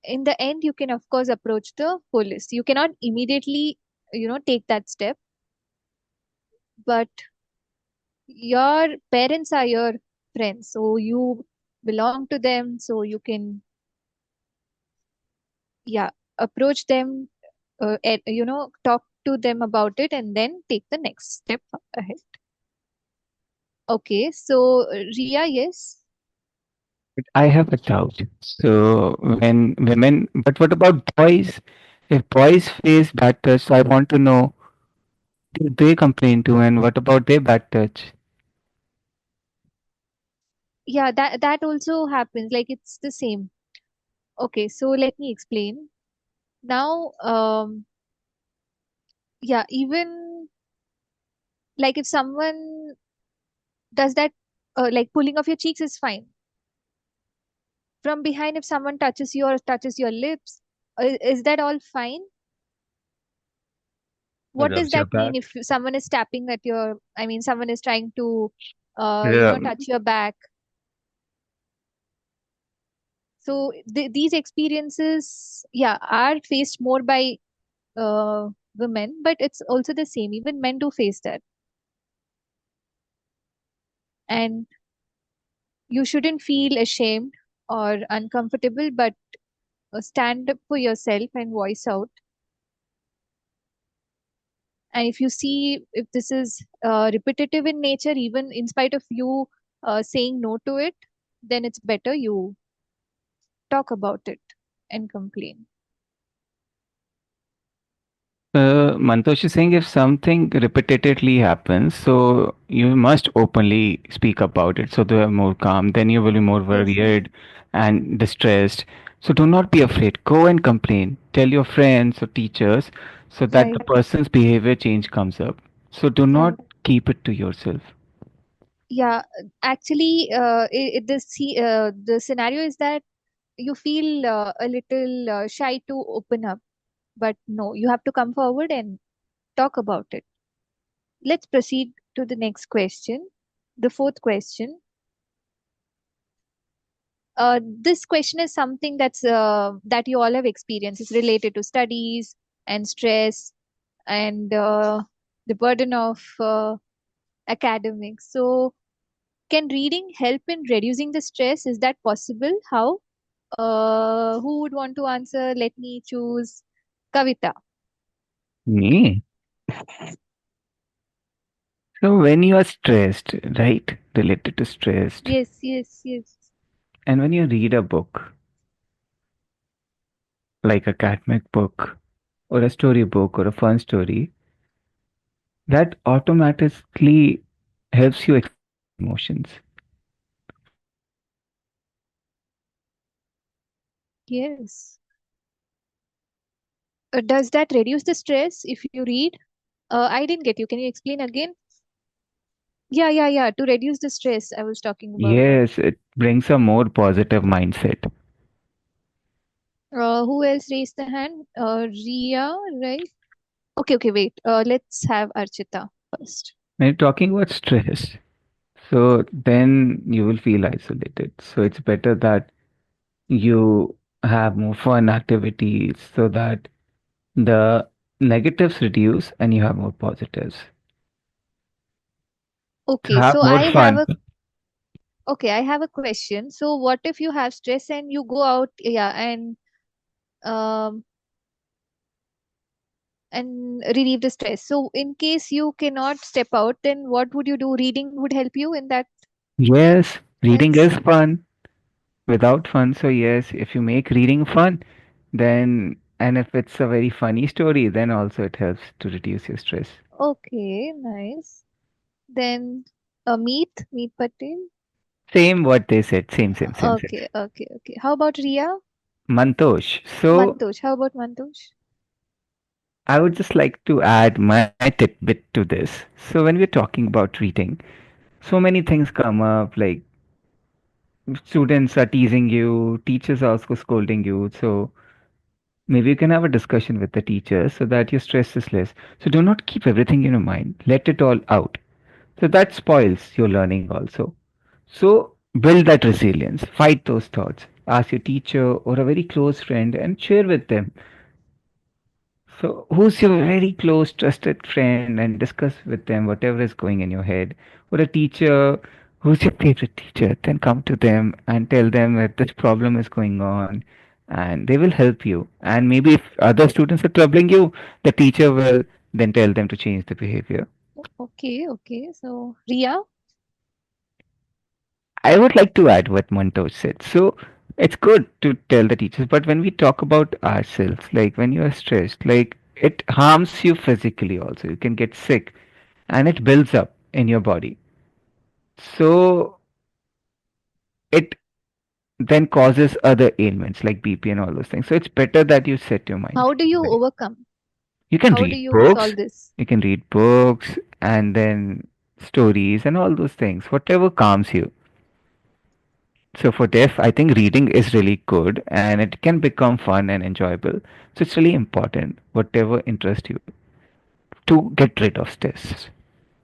in the end, you can, of course, approach the police. You cannot immediately, take that step, but your parents are your friends. So you belong to them. So you can, yeah, approach them, talk to them about it and then take the next step ahead. Okay, so Ria, yes. But I have a doubt. So when women, but what about boys? If boys face bad touch, so I want to know, do they complain too, and what about their bad touch? Yeah, that also happens. Like it's the same. Okay, so let me explain. Now, yeah, even like if someone does that, like pulling off your cheeks is fine. From behind, if someone touches you or touches your lips, is that all fine? What does Rubs your that mean back. if someone is tapping at your, I mean, someone is trying to, Yeah. touch your back? So these experiences, yeah, are faced more by women, but it's also the same. Even men do face that. And you shouldn't feel ashamed or uncomfortable, but stand up for yourself and voice out. And if you see if this is repetitive in nature, even in spite of you saying no to it, then it's better you talk about it and complain. Mantosh is saying if something repetitively happens, so you must openly speak about it so they are more calm. Then you will be more Yes, yes. worried and distressed. So do not be afraid. Go and complain. Tell your friends or teachers so that the Right, person's behavior change comes up. So do not right. keep it to yourself. Yeah, actually, the scenario is that you feel a little shy to open up, but no, you have to come forward and talk about it. Let's proceed to the next question. The fourth question. This question is something that you all have experienced. It's related to studies and stress and the burden of academics. So, can reading help in reducing the stress? Is that possible? How? Who would want to answer? Let me choose Kavita. Me? So when you are stressed, right? Related to stressed, Yes, yes, yes. and when you read a book, like a academic book or a story book or a fun story, That automatically helps you express your emotions. Yes. Does that reduce the stress if you read? I didn't get you. Can you explain again? Yeah, yeah, yeah. To reduce the stress, I was talking about. Yes, it brings a more positive mindset. Who else raised the hand? Ria, right? Okay, okay, wait. Let's have Archita first. When you're talking about stress, so then you will feel isolated. So it's better that you have more fun activities so that the negatives reduce and you have more positives. So Okay, have so more fun. I have a question. So what if you have stress and you go out, yeah, um and relieve the stress. So in case you cannot step out, then what would you do? Reading would help you in that Yes, reading sense. is fun without fun. So yes, if you make reading fun, then and if it's a very funny story, then also it helps to reduce your stress. Okay, nice. Then Meet Patel. Same what they said. Same. Okay, okay, okay. How about Ria? Mantosh. So Mantosh. How about Mantosh? I would just like to add my tidbit to this. So when we're talking about reading, so many things come up like students are teasing you, teachers are also scolding you. So maybe you can have a discussion with the teacher so that your stress is less. So do not keep everything in your mind. Let it all out. So that spoils your learning also. So build that resilience. Fight those thoughts. Ask your teacher or a very close friend and share with them. So, who's your very close, trusted friend, and discuss with them whatever is going in your head? Or a teacher, who's your favorite teacher? Then come to them and tell them that this problem is going on, and they will help you. And maybe if other students are troubling you, the teacher will then tell them to change the behavior. Okay, okay. So Ria. I would like to add what Mantosh said. So, it's good to tell the teachers, but when we talk about ourselves, like when you are stressed, like it harms you physically also. You can get sick and it builds up in your body. So it then causes other ailments like BP and all those things. So it's better that you set your mind. How do you overcome? You can How do read you books, solve this? you can read books and then stories and all those things, whatever calms you. So for deaf, I think reading is really good and it can become fun and enjoyable. So it's really important, whatever interests you, to get rid of stress.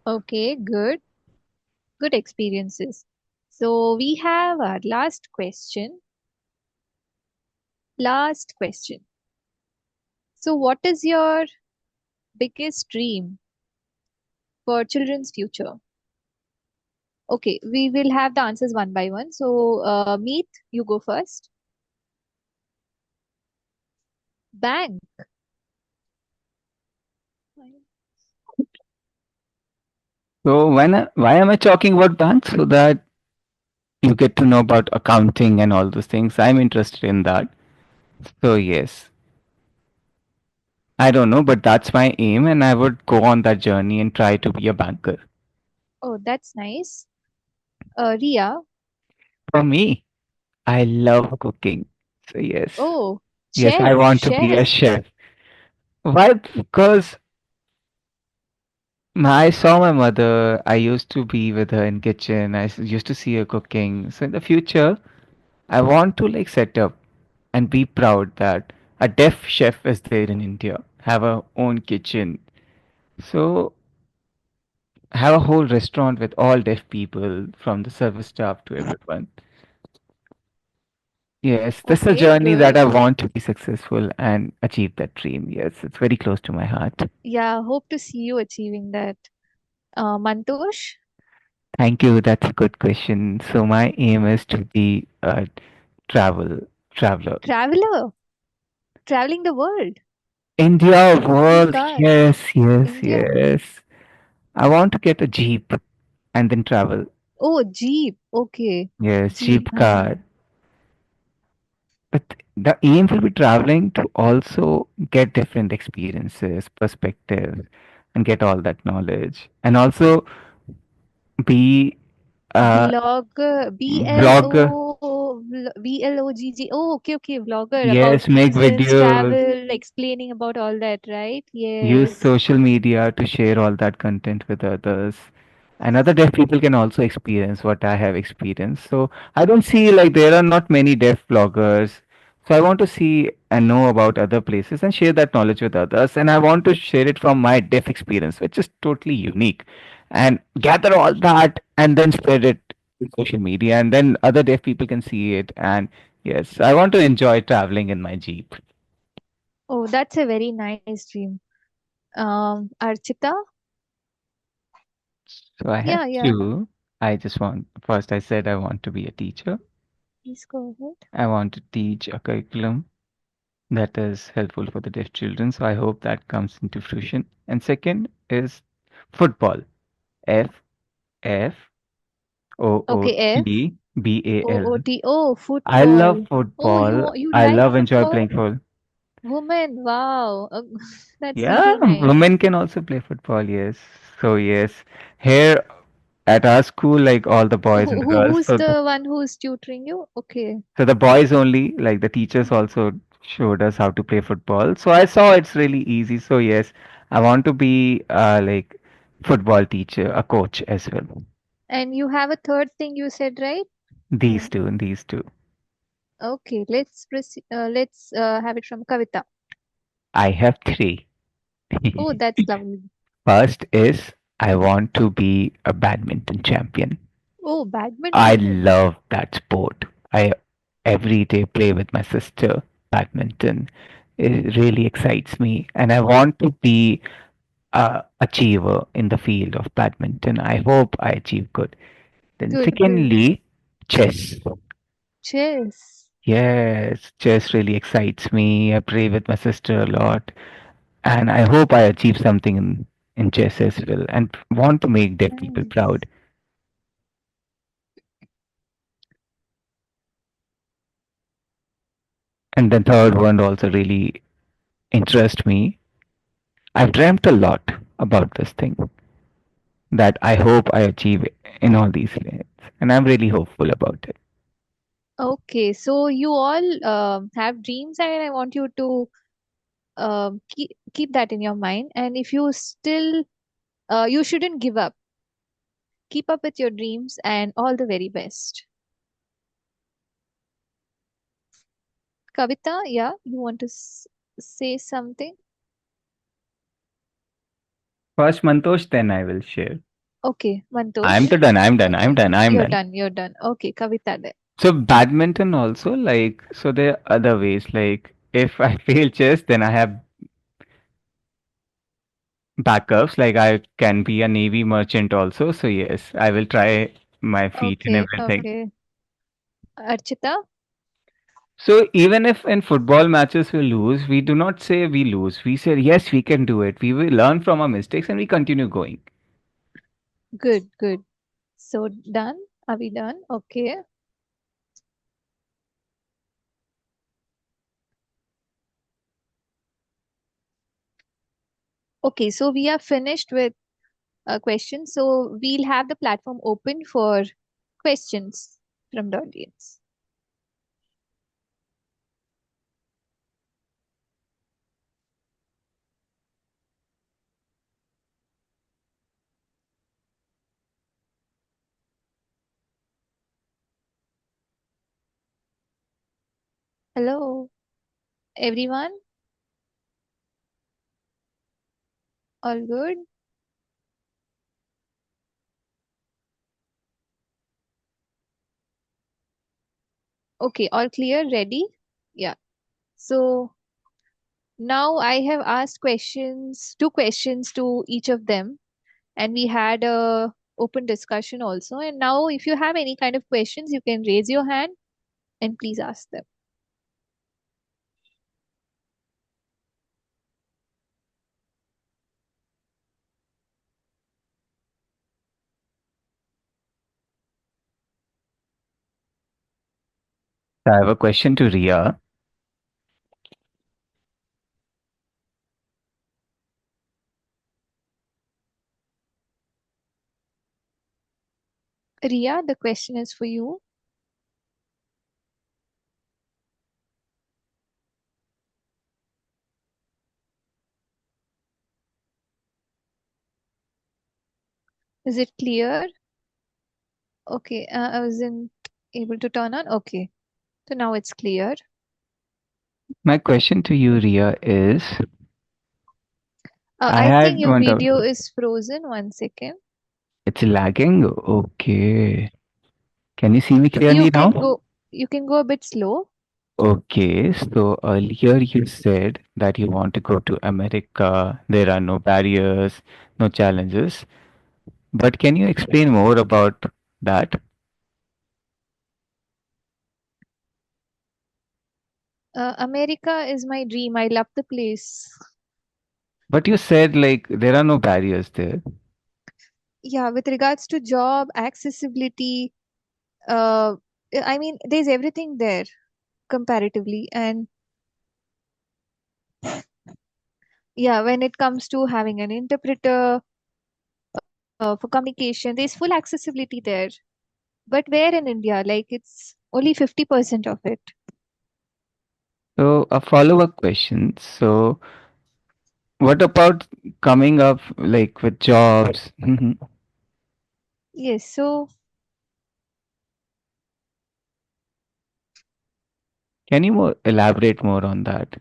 Okay, good. Good experiences. So we have our last question. Last question. So what is your biggest dream for children's future? Okay, we will have the answers one by one. So Meet, you go first. Bank. So why am I talking about banks? So that you get to know about accounting and all those things. I'm interested in that. So yes, I don't know, but that's my aim, and I would go on that journey and try to be a banker. Oh, that's nice. Ria. For me, I love cooking. So Oh, yes, I chef, want to be a chef. chef. Why? Because I saw my mother. I used to be with her in kitchen. Used to see her cooking. So in the future, I want to like set up and be proud that a deaf chef is there in India. Have a own kitchen. So have a whole restaurant with all deaf people from the service staff to everyone. Yes, this is a Okay, journey that good. I want to be successful and achieve that dream. Yes, it's very close to my heart. Yeah, hope to see you achieving that. Mantosh, Thank you. That's a good question. So my aim is to be a travel traveler. traveler, traveling the world India, in world. car. India. Yes. I want to get a jeep and then travel. Oh, Jeep. Okay. Yes, Jeep. jeep car. But the aim will be traveling to also get different experiences, perspectives, and get all that knowledge, and also be a Vlogger, vlogger. VLOGG. Oh, okay, okay. Vlogger about Yes, make reasons, videos. travel, explaining about all that, right? Use Yes. social media to share all that content with others. And other deaf people can also experience what I have experienced. So I don't see like there are not many deaf bloggers. So I want to see and know about other places and share that knowledge with others. And I want to share it from my deaf experience, which is totally unique. And gather all that and then spread it in social media. And then other deaf people can see it. And yes, I want to enjoy traveling in my Jeep. Oh, that's a very nice dream. Archita? So I have Yeah, yeah. two. I just want, first I said I want to be a teacher. Please go ahead. I want to teach a curriculum that is helpful for the deaf children. So I hope that comes into fruition. And second is football. F F O O Okay, F. T B A L. OOT. Oh, I love football. Oh, football. you I like love enjoy football? playing football. Woman, wow. That's Yeah, really nice. women can also play football. Yes. So yes, here at our school, like all the boys and the girls. Who's the one who's tutoring you? Okay. So the boys only, like the teachers also showed us how to play football. So I saw it's really easy. So yes, I want to be like football teacher, a coach as well. And you have a third thing you said, right? These Mm. two, these two. Okay, let's proceed. Let's have it from Kavita. I have three. Oh, that's lovely. First is I want to be a badminton champion. Oh, I badminton. love that sport. I every day play with my sister badminton. It really excites me, and I want to be achiever in the field of badminton. I hope I achieve good. Then, Good, good. secondly, chess. Chess. Yes, chess really excites me. I play with my sister a lot, and I hope I achieve something in chess as well, and want to make deaf people Nice. proud. And the third one also really interests me. I've dreamt a lot about this thing that I hope I achieve in all these fields, and I'm really hopeful about it. Okay, so you all have dreams, and I want you to keep that in your mind. And if you still, you shouldn't give up. Keep up with your dreams, and all the very best. Kavita, yeah, you want to say something? First, Mantosh, then I will share. Okay, I'm Mantosh. to done. I'm done. I'm done. I'm You're done. done. You're done. Okay, Kavita then. So badminton also like so there are other ways like if I fail chess then I have backups like I can be a navy merchant also. So yes, I will try my feet and Okay, everything. okay. Archita? So even if in football matches we lose, we do not say we lose. We say yes, we can do it. We will learn from our mistakes and we continue going. Good, good. So done? Are we done? Okay. Okay, so we are finished with questions. So we'll have the platform open for questions from the audience. Hello, everyone. All good? Okay, all clear? Ready? Yeah. So now I have asked questions, two questions to each of them, and we had a open discussion also. And now, if you have any kind of questions, you can raise your hand and please ask them. So I have a question to Ria. Ria, the question is for you. Is it clear? Okay, I wasn't able to turn on. Okay, so now it's clear. My question to you, Ria, is I I think had your one doubt. video is frozen. 1 second. It's lagging. Okay. Can you see me You clearly can now? go. You can go a bit slow. Okay, so earlier you said that you want to go to America. There are no barriers, no challenges. But can you explain more about that? America is my dream. I love the place. But you said like there are no barriers there. Yeah, with regards to job, accessibility, uh, I mean, there's everything there comparatively. And yeah, when it comes to having an interpreter for communication, there's full accessibility there. But where in India? Like it's only 50% of it. So a follow-up question. So what about coming up like with jobs? Yes, so Can you more elaborate more on that?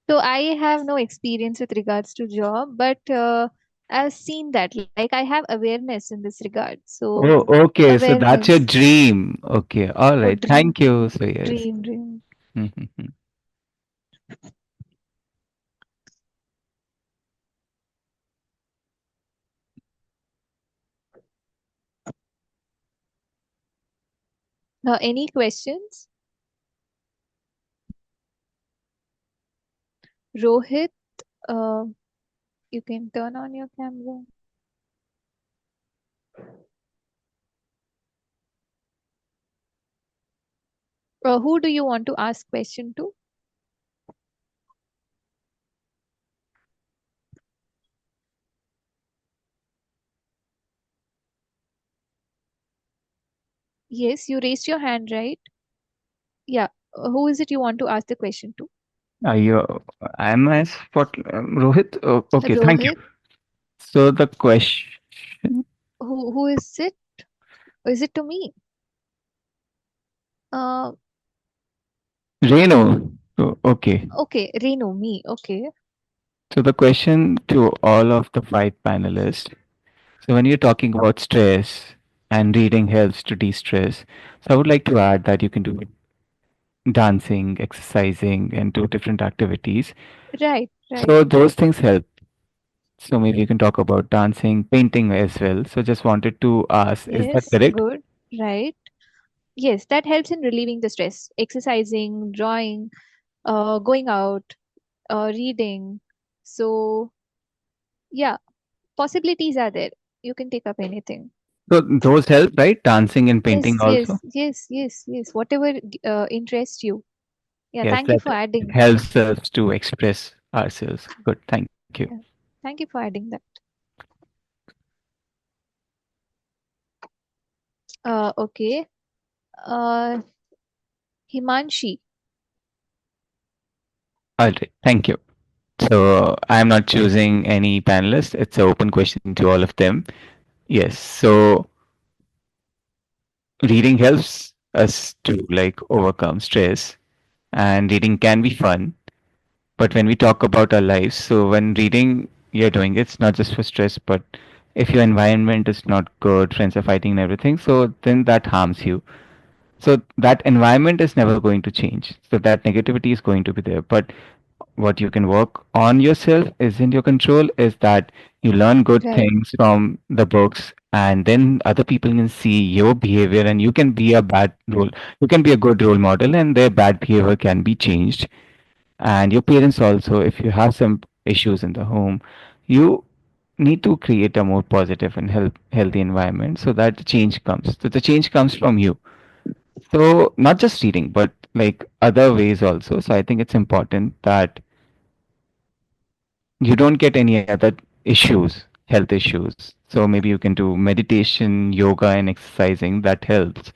I have no experience with regards to job, but I've seen that. Like I have awareness in this regard. So Oh, okay. So that's your awareness dream. Okay. All or right. dream, Thank you. So yes. dream. Any questions? Rohit, uh, you can turn on your camera. Who do you want to ask question to? Yes, you raised your hand, right? Yeah. Who is it you want to ask the question to? Are you, am I spot, Rohit? Oh, okay. Thank you. Rohit. So the question, Who is it? Is it to me? Uh, Renu. So, okay. okay, Renu, me. Okay. So the question to all of the five panelists. So when you're talking about stress and reading helps to de-stress, so I would like to add that you can do dancing, exercising, and do different activities. Right, right. So those things help. So maybe you can talk about dancing, painting as well. So just wanted to ask, is that Yes, correct? good. Right. Yes, that helps in relieving the stress. Exercising, drawing, going out, reading. So, yeah, possibilities are there. You can take up anything. So those help, right? Dancing and painting Yes, also. yes. Whatever interests you. Yeah, Yes, thank you that for adding. helps us to express ourselves. Good, thank you. Yeah, thank you for adding that. Okay. Uh, Himanshi. All right, thank you. So I'm not choosing any panelist. It's an open question to all of them. Yes. So reading helps us to like overcome stress, and reading can be fun. But when we talk about our lives, so when reading, you're doing it's not just for stress, but if your environment is not good, friends are fighting and everything, so then that harms you. So that environment is never going to change. So that negativity is going to be there. But what you can work on yourself is in your control is that you learn good Right, things from the books and then other people can see your behavior and you can be a bad role you can be a good role model and their bad behavior can be changed. And your parents also, if you have some issues in the home, you need to create a more positive and healthy environment so that the change comes. So the change comes from you. So not just reading, but like other ways also. So I think it's important that you don't get any other issues. health issues. So maybe you can do meditation, yoga, and exercising. That helps.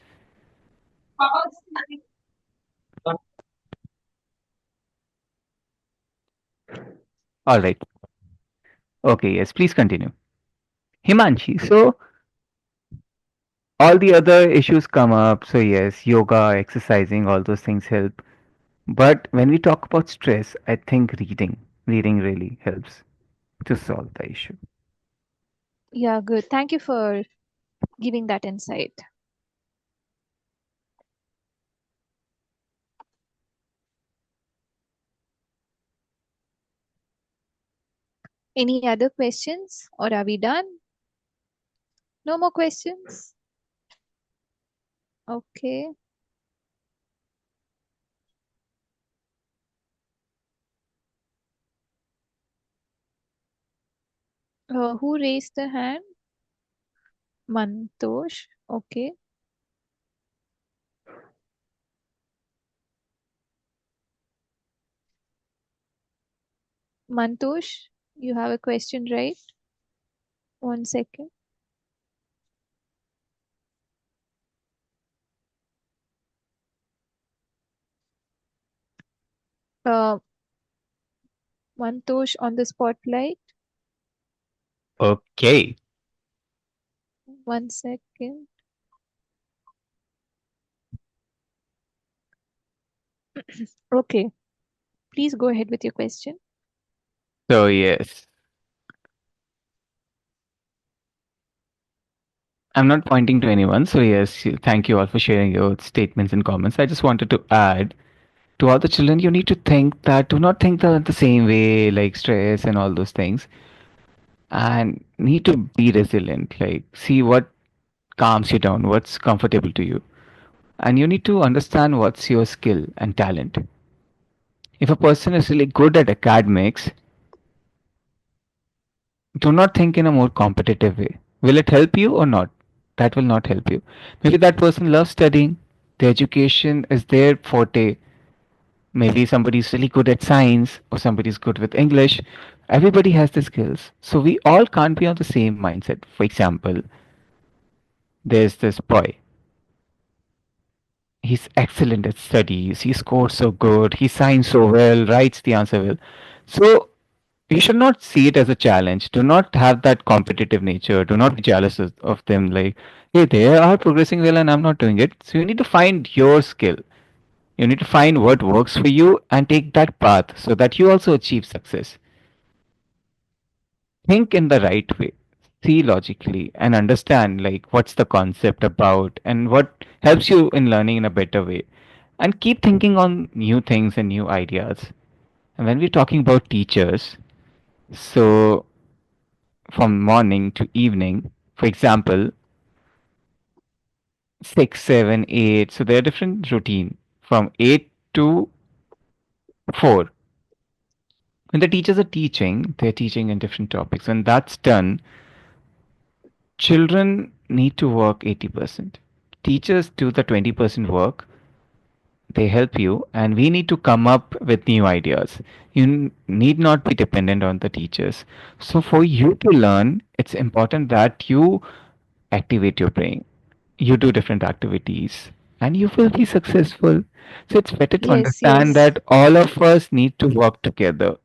All right. Okay, yes, please continue. Himanshi, so all the other issues come up. So, yes, yoga, exercising, all those things help. But when we talk about stress, I think reading really helps to solve the issue. Yeah, good. Thank you for giving that insight. Any other questions or are we done? No more questions? Okay. Who raised the hand? Mantosh. Okay. Mantosh, you have a question, right? One second. Uh, Mantosh on the spotlight. Okay. One second. Okay. Please go ahead with your question. So, yes, I'm not pointing to anyone. So, yes, thank you all for sharing your statements and comments. I just wanted to add to all the children, you need to think that, do not think the same way, like stress and all those things, and need to be resilient. Like, see what calms you down, what's comfortable to you. And you need to understand what's your skill and talent. If a person is really good at academics, do not think in a more competitive way. Will it help you or not? That will not help you. Maybe that person loves studying, the education is their forte. Maybe somebody's really good at science or somebody's good with English. Everybody has the skills. So we all can't be on the same mindset. For example, there's this boy. He's excellent at studies. He scores so good. He signs so well, writes the answer well. So you should not see it as a challenge. Do not have that competitive nature. Do not be jealous of them. Like, hey, they are progressing well and I'm not doing it. So you need to find your skill. You need to find what works for you and take that path so that you also achieve success. Think in the right way. See logically and understand like what's the concept about and what helps you in learning in a better way. And keep thinking on new things and new ideas. And when we're talking about teachers, so from morning to evening, for example, 6, 7, 8. So there are different routine from 8 to 4. When the teachers are teaching, they're teaching in different topics. When that's done, children need to work 80%. Teachers do the 20% work. They help you, and we need to come up with new ideas. You need not be dependent on the teachers. So, for you to learn, it's important that you activate your brain. You do different activities, and you will be successful. So, it's better to Yes, understand yes. that all of us need to work together.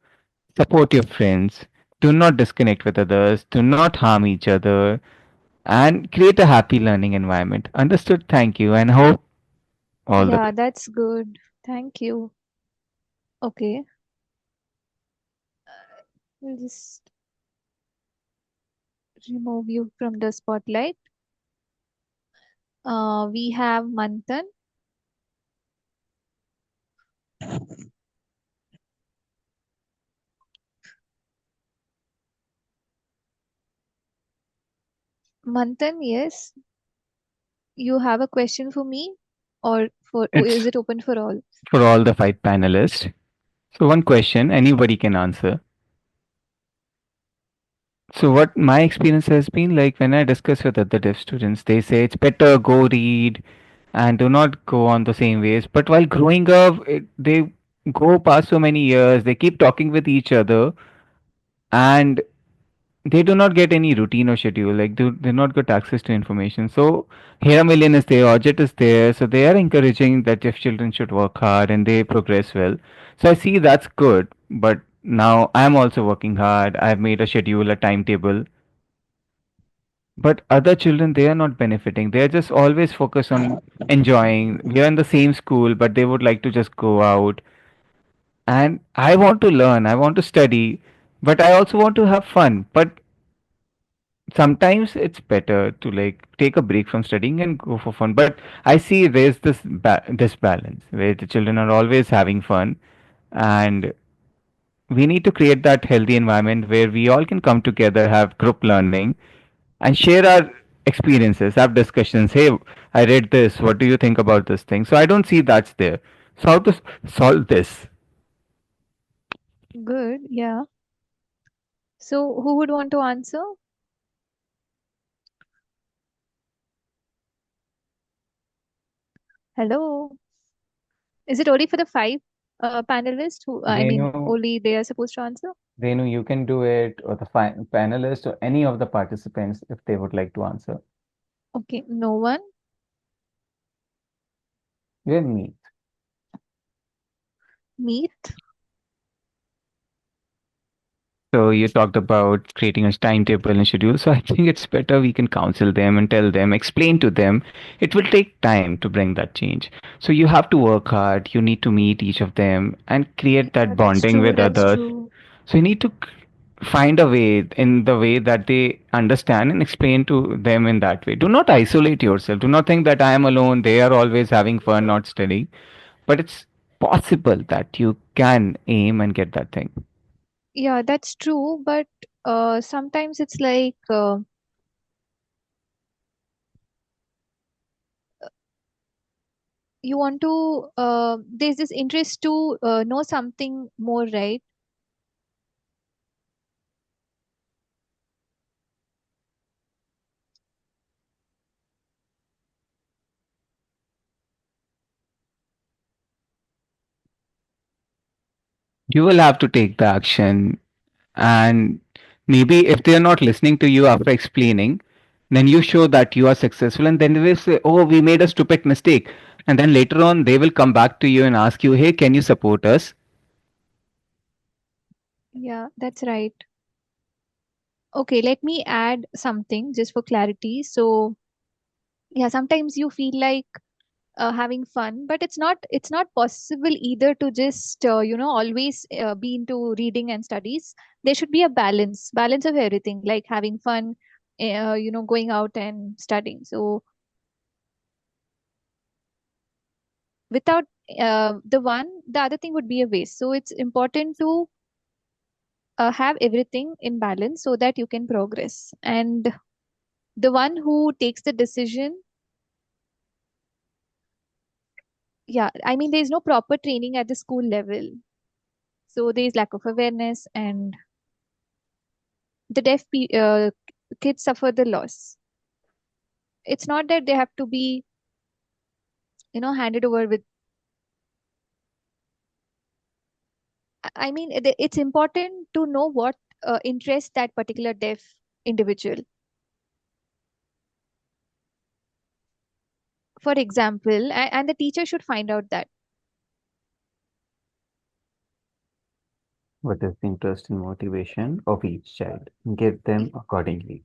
Support your friends. Do not disconnect with others. Do not harm each other and create a happy learning environment. Understood? Thank you and hope all the Yeah, best. that's good. Thank you. Okay. We'll just remove you from the spotlight. We have Manthan. Manthan, yes. You have a question for me, or for is It's it open for all? for all the 5 panelists. So, one question anybody can answer. So, what my experience has been like when I discuss with other deaf students, they say it's better go read and do not go on the same ways. But while growing up, they go past so many years, they keep talking with each other, and they do not get any routine or schedule. Like they not get access to information. So here a million is there, Orjet is there. So they are encouraging that if children should work hard and they progress well. So I see that's good. But now I'm also working hard. I've made a schedule, a timetable. But other children, they are not benefiting. They are just always focused on enjoying. We are in the same school, but they would like to just go out. And I want to learn. I want to study, but I also want to have fun. But sometimes it's better to like take a break from studying and go for fun. But I see there's this balance where the children are always having fun, and we need to create that healthy environment where we all can come together, have group learning, and share our experiences, have discussions. Hey, I read this, what do you think about this thing? So I don't see that's there. So how to solve this? Good, yeah. So who would want to answer? Hello. Is it only for the five panelists who, I mean, Venu, only they are supposed to answer? Venu, you can do it, or the panelists, or any of the participants if they would like to answer. Okay, no one. With me. Meet. So you talked about creating a timetable and schedule. So I think it's better we can counsel them and tell them, explain to them. It will take time to bring that change. So you have to work hard. You need to meet each of them and create Yeah, that that's bonding true. with That's others. true. So you need to find a way in the way that they understand and explain to them in that way. Do not isolate yourself. Do not think that I am alone. They are always having fun, not studying. But it's possible that you can aim and get that thing. Yeah, that's true. But sometimes it's like you want to, there's this interest to know something more, right? You will have to take the action. And maybe if they are not listening to you after explaining, then you show that you are successful, and then they will say, oh, we made a stupid mistake. And then later on, they will come back to you and ask you, hey, can you support us? Yeah, that's right. Okay, let me add something just for clarity. So, yeah, sometimes you feel like having fun, but it's not possible either to just always be into reading and studies. There should be a balance of everything, like having fun, going out and studying. So without the other thing would be a waste. So it's important to have everything in balance so that you can progress. And the one who takes the decision, yeah, I mean, there is no proper training at the school level, so there is lack of awareness, and the kids suffer the loss. It's not that they have to be handed over with. I mean, it's important to know what interests that particular deaf individual. For example, and the teacher should find out that. What is the interest and motivation of each child? Give them accordingly.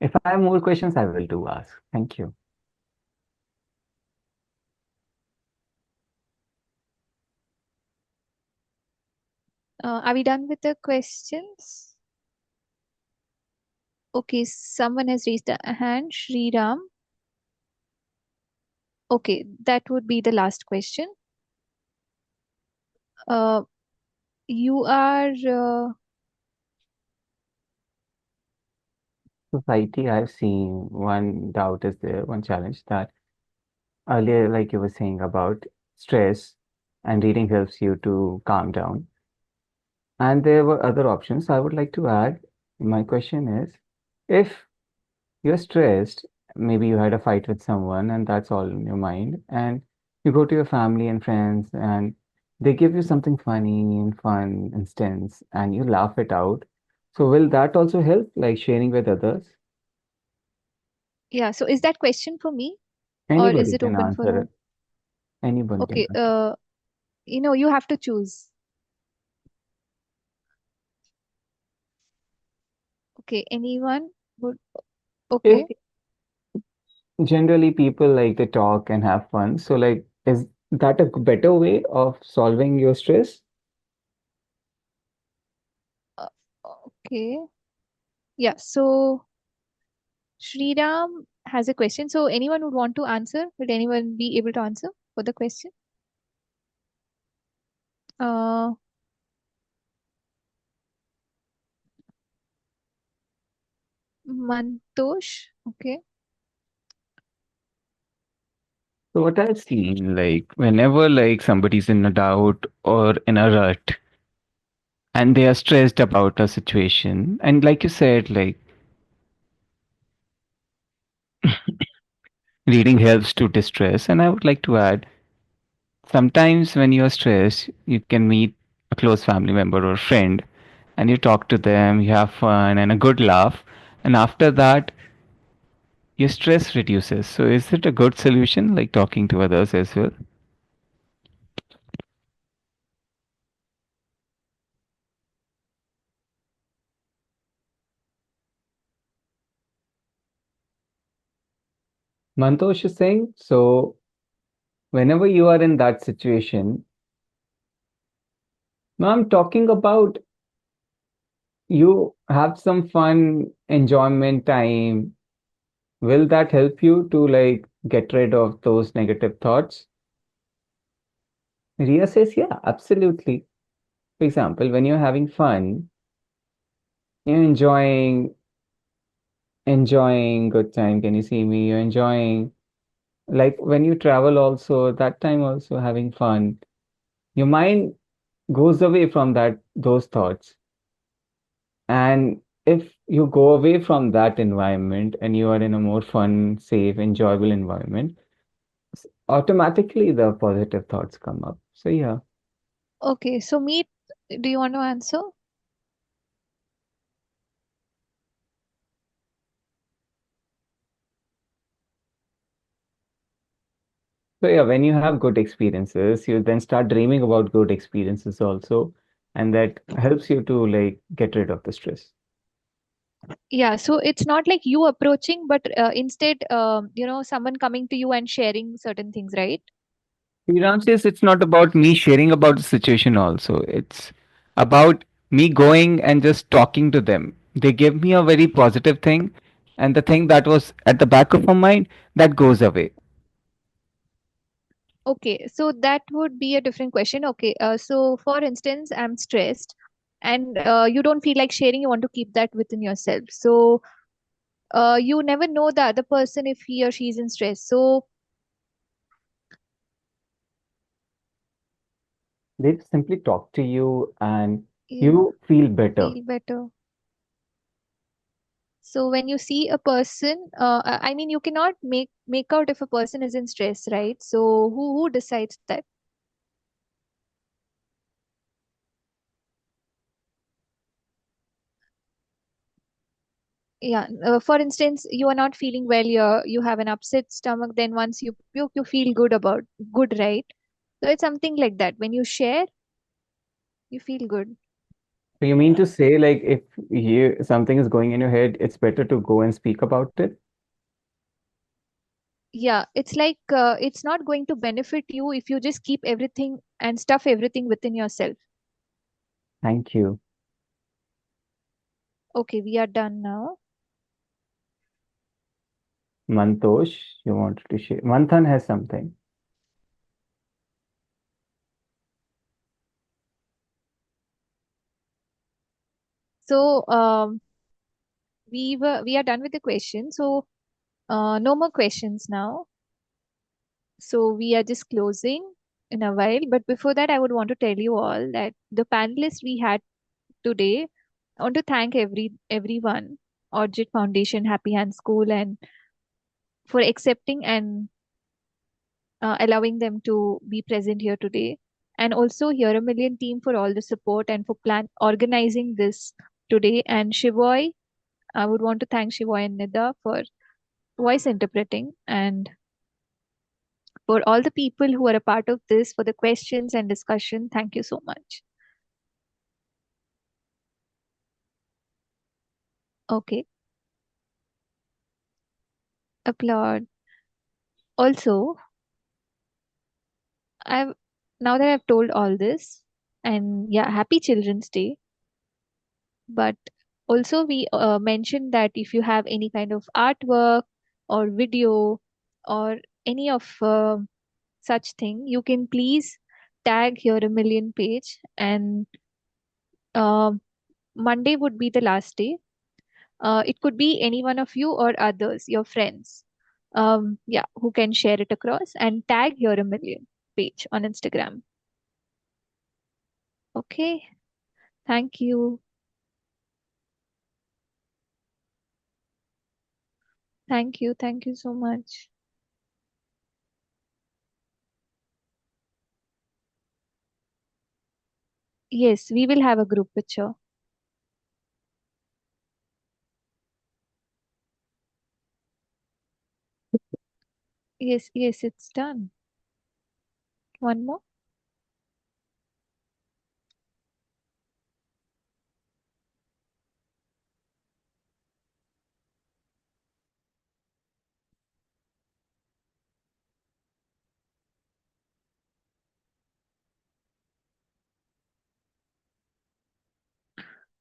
If I have more questions, I will do ask. Thank you. Are we done with the questions? Okay, someone has raised a hand. Shri Ram. Okay, that would be the last question. Uh, you are. Society, I've seen one doubt is there, one challenge that earlier, like you were saying about stress and reading helps you to calm down. And there were other options. I would like to add, my question is, if you're stressed, maybe you had a fight with someone and that's all in your mind, and you go to your family and friends and they give you something funny and fun instance and you laugh it out. So will that also help, like sharing with others? Yeah, so is that question for me or is Anybody it can open for answer all? it. Anyone can Okay, answer. you have to choose. Okay, anyone would, If okay. generally people like to talk and have fun, so like is that a better way of solving your stress? Uh, okay. Yeah, so Shriram has a question. So anyone would want to answer? Would anyone be able to answer for the question? Uh, Mantosh. Okay. So what I've seen, like whenever like somebody's in a doubt or in a rut and they are stressed about a situation, and like you said, like reading helps to distress. And I would like to add, sometimes when you are stressed, you can meet a close family member or friend and you talk to them, you have fun and a good laugh. And after that, your stress reduces. So is it a good solution, like talking to others as well? Mantosh is saying, so whenever you are in that situation, no, I'm talking about you have some fun, enjoyment time. Will that help you to like get rid of those negative thoughts? Ria says, yeah, absolutely. For example, when you're having fun, you're enjoying good time. Can you see me? You're enjoying like when you travel also, that time also having fun. Your mind goes away from those thoughts. And if you go away from that environment and you are in a more fun, safe, enjoyable environment, automatically the positive thoughts come up. So yeah. Okay. So Meet, do you want to answer? So yeah, when you have good experiences, you then start dreaming about good experiences also, and that helps you to like get rid of the stress. Yeah. So it's not like you approaching, but instead, someone coming to you and sharing certain things, right? Sriram says it's not about me sharing about the situation also. It's about me going and just talking to them. They give me a very positive thing, and the thing that was at the back of my mind, that goes away. Okay. So that would be a different question. Okay. So for instance, I'm stressed and you don't feel like sharing, you want to keep that within yourself. So you never know the other person if he or she is in stress. So They simply talk to you and yeah, you feel better. feel better. So when you see a person, I mean, you cannot make out if a person is in stress, right? So who decides that? Yeah. For instance, you are not feeling well. You have an upset stomach. Then once you puke, you feel good, right? So it's something like that. When you share, you feel good. So you mean to say like if something is going in your head, it's better to go and speak about it? Yeah, it's like it's not going to benefit you if you just keep everything and stuff everything within yourself. Thank you. Okay, we are done now. Mantosh, you wanted to share. Manthan has something. So we are done with the question. So no more questions now. So we are just closing in a while. But before that, I would want to tell you all that the panelists we had today, I want to thank everyone, Orchid Foundation, Happy Hand School, and for accepting and allowing them to be present here today. And also Here a Million team for all the support and for plan organizing this today. And Shivoy, I would want to thank Shivoy and Nida for voice interpreting, and for all the people who are a part of this, for the questions and discussion. Thank you so much. Okay, applaud. Also, I've now that I've told all this, and yeah, happy Children's Day. But also, we mentioned that if you have any kind of artwork or video or any of such thing, you can please tag your a million page. And uh, Monday would be the last day. It could be any one of you or others, your friends, yeah, who can share it across and tag your a million page on Instagram. Okay, thank you. Thank you. Thank you so much. Yes, we will have a group picture. Yes, yes, it's done. One more.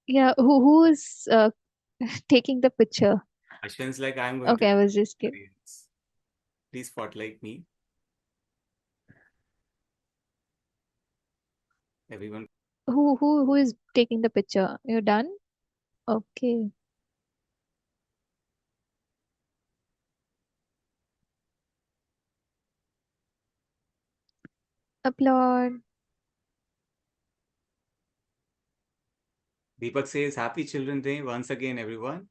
Yeah, who is taking the picture? Questions like I'm going to Okay, I was just kidding. experience. Please spotlight me. Everyone. Who is taking the picture? You're done? Okay. Applaud. Deepak says, Happy Children's Day once again, everyone.